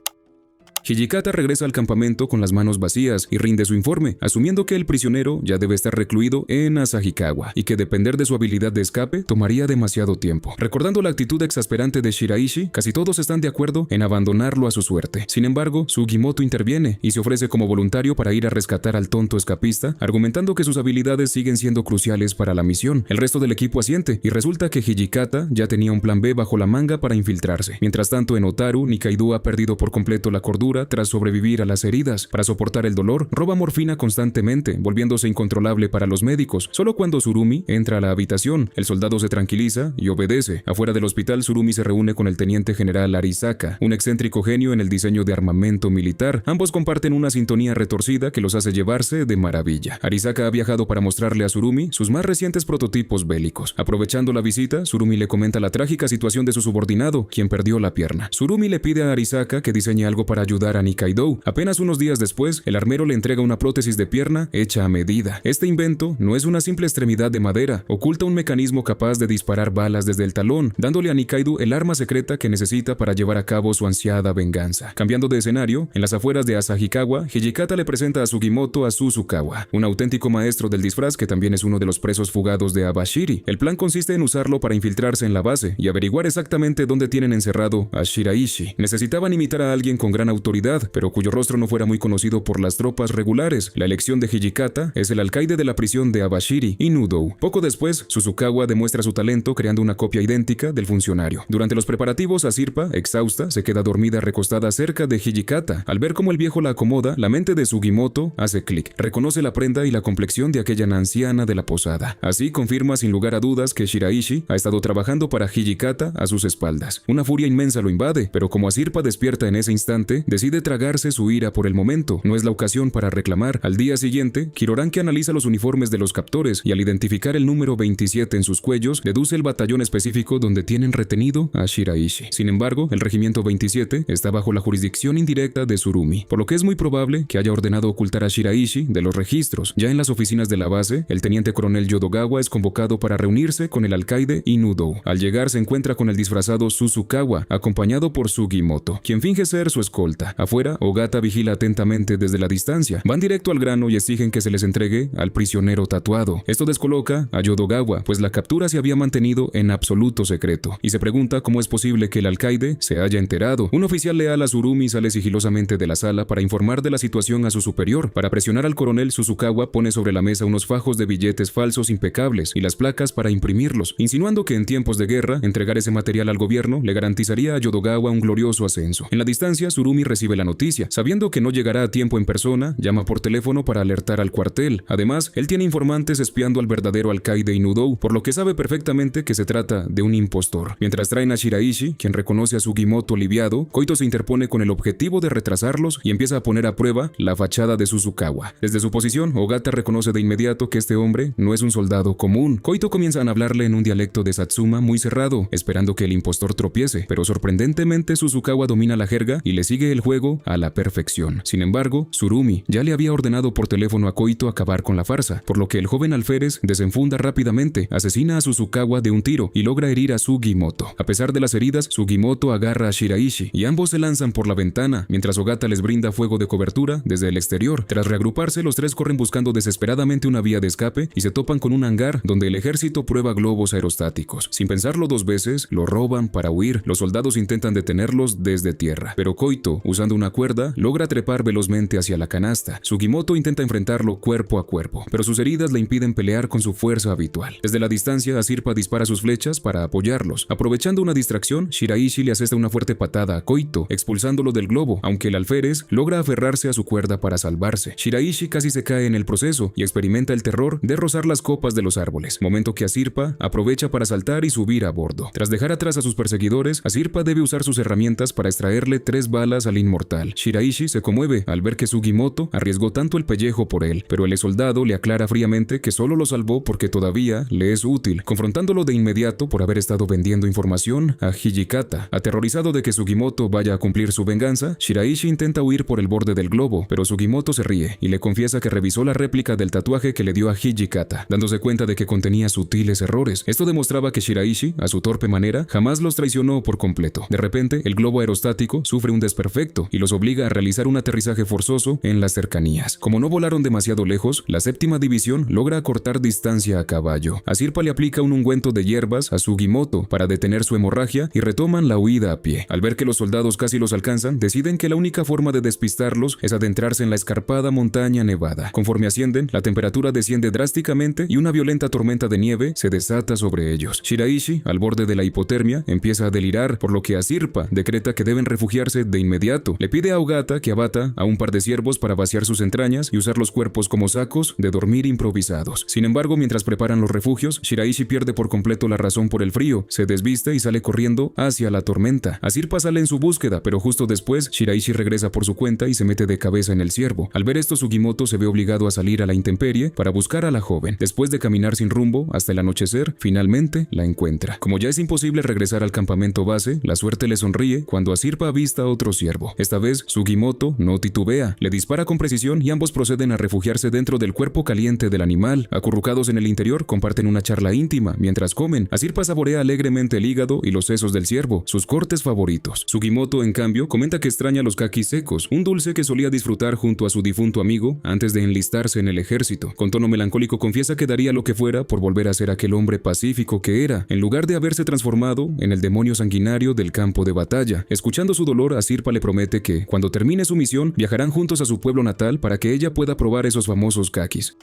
Hijikata regresa al campamento con las manos vacías y rinde su informe, asumiendo que el prisionero ya debe estar recluido en Asahikawa y que depender de su habilidad de escape tomaría demasiado tiempo. Recordando la actitud exasperante de Shiraishi, casi todos están de acuerdo en abandonarlo a su suerte. Sin embargo, Sugimoto interviene y se ofrece como voluntario para ir a rescatar al tonto escapista, argumentando que sus habilidades siguen siendo cruciales para la misión. El resto del equipo asiente y resulta que Hijikata ya tenía un plan B bajo la manga para infiltrarse. Mientras tanto, en Otaru, Nikaido ha perdido por completo la cordura mejora tras sobrevivir a las heridas. Para soportar el dolor, roba morfina constantemente, volviéndose incontrolable para los médicos. Solo cuando Tsurumi entra a la habitación, el soldado se tranquiliza y obedece. Afuera del hospital, Tsurumi se reúne con el teniente general Arisaka, un excéntrico genio en el diseño de armamento militar. Ambos comparten una sintonía retorcida que los hace llevarse de maravilla. Arisaka ha viajado para mostrarle a Tsurumi sus más recientes prototipos bélicos. Aprovechando la visita, Tsurumi le comenta la trágica situación de su subordinado, quien perdió la pierna. Tsurumi le pide a Arisaka que diseñe algo para ayudar a Nikaido. Apenas unos días después, el armero le entrega una prótesis de pierna hecha a medida. Este invento no es una simple extremidad de madera, oculta un mecanismo capaz de disparar balas desde el talón, dándole a Nikaido el arma secreta que necesita para llevar a cabo su ansiada venganza. Cambiando de escenario, en las afueras de Asahikawa, Hijikata le presenta a Sugimoto a Suzukawa, un auténtico maestro del disfraz que también es uno de los presos fugados de Abashiri. El plan consiste en usarlo para infiltrarse en la base y averiguar exactamente dónde tienen encerrado a Shiraishi. Necesitaban imitar a alguien con gran autoridad, pero cuyo rostro no fuera muy conocido por las tropas regulares. La elección de Hijikata es el alcaide de la prisión de Abashiri, Inudou. Poco después, Suzukawa demuestra su talento creando una copia idéntica del funcionario. Durante los preparativos, Asirpa, exhausta, se queda dormida recostada cerca de Hijikata. Al ver cómo el viejo la acomoda, la mente de Sugimoto hace clic. Reconoce la prenda y la complexión de aquella anciana de la posada. Así confirma sin lugar a dudas que Shiraishi ha estado trabajando para Hijikata a sus espaldas. Una furia inmensa lo invade, pero como Asirpa despierta en ese instante, decide tragarse su ira por el momento. No es la ocasión para reclamar. Al día siguiente, Kiroranki analiza los uniformes de los captores y al identificar el número 27 en sus cuellos, deduce el batallón específico donde tienen retenido a Shiraishi. Sin embargo, el regimiento 27 está bajo la jurisdicción indirecta de Tsurumi, por lo que es muy probable que haya ordenado ocultar a Shiraishi de los registros. Ya en las oficinas de la base, el teniente coronel Yodogawa es convocado para reunirse con el alcaide Inudou. Al llegar se encuentra con el disfrazado Suzukawa, acompañado por Sugimoto, quien finge ser su escolta. Afuera, Ogata vigila atentamente desde la distancia. Van directo al grano y exigen que se les entregue al prisionero tatuado. Esto descoloca a Yodogawa, pues la captura se había mantenido en absoluto secreto, y se pregunta cómo es posible que el alcaide se haya enterado. Un oficial leal a Tsurumi sale sigilosamente de la sala para informar de la situación a su superior. Para presionar al coronel, Suzukawa pone sobre la mesa unos fajos de billetes falsos impecables y las placas para imprimirlos, insinuando que en tiempos de guerra, entregar ese material al gobierno le garantizaría a Yodogawa un glorioso ascenso. En la distancia, Tsurumi recibe la noticia. Sabiendo que no llegará a tiempo en persona, llama por teléfono para alertar al cuartel. Además, él tiene informantes espiando al verdadero alcaide Inudou, por lo que sabe perfectamente que se trata de un impostor. Mientras traen a Shiraishi, quien reconoce a Sugimoto aliviado, Koito se interpone con el objetivo de retrasarlos y empieza a poner a prueba la fachada de Suzukawa. Desde su posición, Ogata reconoce de inmediato que este hombre no es un soldado común. Koito comienza a hablarle en un dialecto de Satsuma muy cerrado, esperando que el impostor tropiece, pero sorprendentemente Suzukawa domina la jerga y le sigue el juego a la perfección. Sin embargo, Tsurumi ya le había ordenado por teléfono a Koito acabar con la farsa, por lo que el joven alférez desenfunda rápidamente, asesina a Suzukawa de un tiro y logra herir a Sugimoto. A pesar de las heridas, Sugimoto agarra a Shiraishi y ambos se lanzan por la ventana, mientras Ogata les brinda fuego de cobertura desde el exterior. Tras reagruparse, los tres corren buscando desesperadamente una vía de escape y se topan con un hangar donde el ejército prueba globos aerostáticos. Sin pensarlo dos veces, lo roban para huir. Los soldados intentan detenerlos desde tierra, pero Koito, usando una cuerda, logra trepar velozmente hacia la canasta. Sugimoto intenta enfrentarlo cuerpo a cuerpo, pero sus heridas le impiden pelear con su fuerza habitual. Desde la distancia, Asirpa dispara sus flechas para apoyarlos. Aprovechando una distracción, Shiraishi le asesta una fuerte patada a Koito, expulsándolo del globo, aunque el alférez logra aferrarse a su cuerda para salvarse. Shiraishi casi se cae en el proceso y experimenta el terror de rozar las copas de los árboles, momento que Asirpa aprovecha para saltar y subir a bordo. Tras dejar atrás a sus perseguidores, Asirpa debe usar sus herramientas para extraerle 3 balas al inmortal. Shiraishi se conmueve al ver que Sugimoto arriesgó tanto el pellejo por él, pero el soldado le aclara fríamente que solo lo salvó porque todavía le es útil, confrontándolo de inmediato por haber estado vendiendo información a Hijikata. Aterrorizado de que Sugimoto vaya a cumplir su venganza, Shiraishi intenta huir por el borde del globo, pero Sugimoto se ríe y le confiesa que revisó la réplica del tatuaje que le dio a Hijikata, dándose cuenta de que contenía sutiles errores. Esto demostraba que Shiraishi, a su torpe manera, jamás los traicionó por completo. De repente, el globo aerostático sufre un desperfecto y los obliga a realizar un aterrizaje forzoso en las cercanías. Como no volaron demasiado lejos, la séptima división logra acortar distancia a caballo. Asirpa le aplica un ungüento de hierbas a Sugimoto para detener su hemorragia y retoman la huida a pie. Al ver que los soldados casi los alcanzan, deciden que la única forma de despistarlos es adentrarse en la escarpada montaña nevada. Conforme ascienden, la temperatura desciende drásticamente y una violenta tormenta de nieve se desata sobre ellos. Shiraishi, al borde de la hipotermia, empieza a delirar, por lo que Asirpa decreta que deben refugiarse de inmediato inmediato. Le pide a Ogata que abata a un par de ciervos para vaciar sus entrañas y usar los cuerpos como sacos de dormir improvisados. Sin embargo, mientras preparan los refugios, Shiraishi pierde por completo la razón por el frío, se desviste y sale corriendo hacia la tormenta. Asirpa sale en su búsqueda, pero justo después, Shiraishi regresa por su cuenta y se mete de cabeza en el ciervo. Al ver esto, Sugimoto se ve obligado a salir a la intemperie para buscar a la joven. Después de caminar sin rumbo hasta el anochecer, finalmente la encuentra. Como ya es imposible regresar al campamento base, la suerte le sonríe cuando Asirpa avista a otro ciervo. Esta vez, Sugimoto no titubea, le dispara con precisión y ambos proceden a refugiarse dentro del cuerpo caliente del animal. Acurrucados en el interior, comparten una charla íntima mientras comen. Asirpa saborea alegremente el hígado y los sesos del ciervo, sus cortes favoritos. Sugimoto, en cambio, comenta que extraña los kakis secos, un dulce que solía disfrutar junto a su difunto amigo antes de enlistarse en el ejército. Con tono melancólico confiesa que daría lo que fuera por volver a ser aquel hombre pacífico que era, en lugar de haberse transformado en el demonio sanguinario del campo de batalla. Escuchando su dolor, Asirpa le promete que, cuando termine su misión, viajarán juntos a su pueblo natal para que ella pueda probar esos famosos kakis.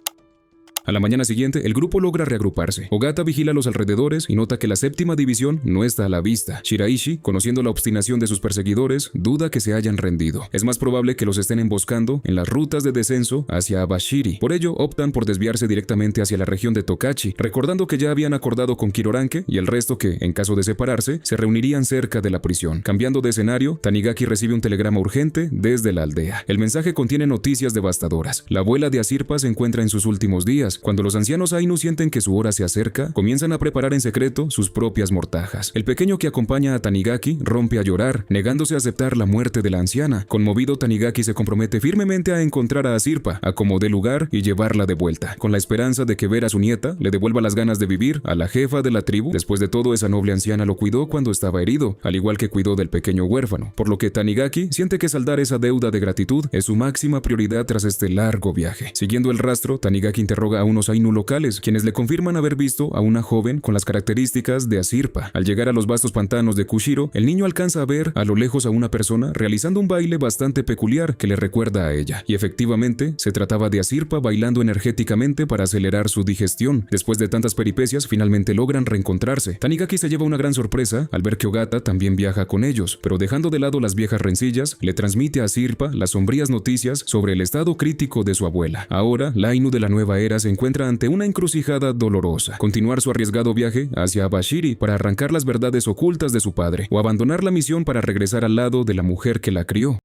A la mañana siguiente, el grupo logra reagruparse. Ogata vigila los alrededores y nota que la séptima división no está a la vista. Shiraishi, conociendo la obstinación de sus perseguidores, duda que se hayan rendido. Es más probable que los estén emboscando en las rutas de descenso hacia Abashiri. Por ello, optan por desviarse directamente hacia la región de Tokachi, recordando que ya habían acordado con Kiroranke y el resto que, en caso de separarse, se reunirían cerca de la prisión. Cambiando de escenario, Tanigaki recibe un telegrama urgente desde la aldea. El mensaje contiene noticias devastadoras. La abuela de Asirpa se encuentra en sus últimos días. Cuando los ancianos Ainu sienten que su hora se acerca, comienzan a preparar en secreto sus propias mortajas. El pequeño que acompaña a Tanigaki rompe a llorar, negándose a aceptar la muerte de la anciana. Conmovido, Tanigaki se compromete firmemente a encontrar a Asirpa, a como dé lugar y llevarla de vuelta, con la esperanza de que ver a su nieta le devuelva las ganas de vivir a la jefa de la tribu. Después de todo, esa noble anciana lo cuidó cuando estaba herido, al igual que cuidó del pequeño huérfano, por lo que Tanigaki siente que saldar esa deuda de gratitud es su máxima prioridad tras este largo viaje. Siguiendo el rastro, Tanigaki interroga a unos Ainu locales, quienes le confirman haber visto a una joven con las características de Asirpa. Al llegar a los vastos pantanos de Kushiro, el niño alcanza a ver a lo lejos a una persona realizando un baile bastante peculiar que le recuerda a ella, y efectivamente se trataba de Asirpa bailando energéticamente para acelerar su digestión. Después de tantas peripecias, finalmente logran reencontrarse. Tanigaki se lleva una gran sorpresa al ver que Ogata también viaja con ellos, pero dejando de lado las viejas rencillas, le transmite a Asirpa las sombrías noticias sobre el estado crítico de su abuela. Ahora, la Ainu de la nueva era se encuentra ante una encrucijada dolorosa: continuar su arriesgado viaje hacia Abashiri para arrancar las verdades ocultas de su padre, o abandonar la misión para regresar al lado de la mujer que la crió.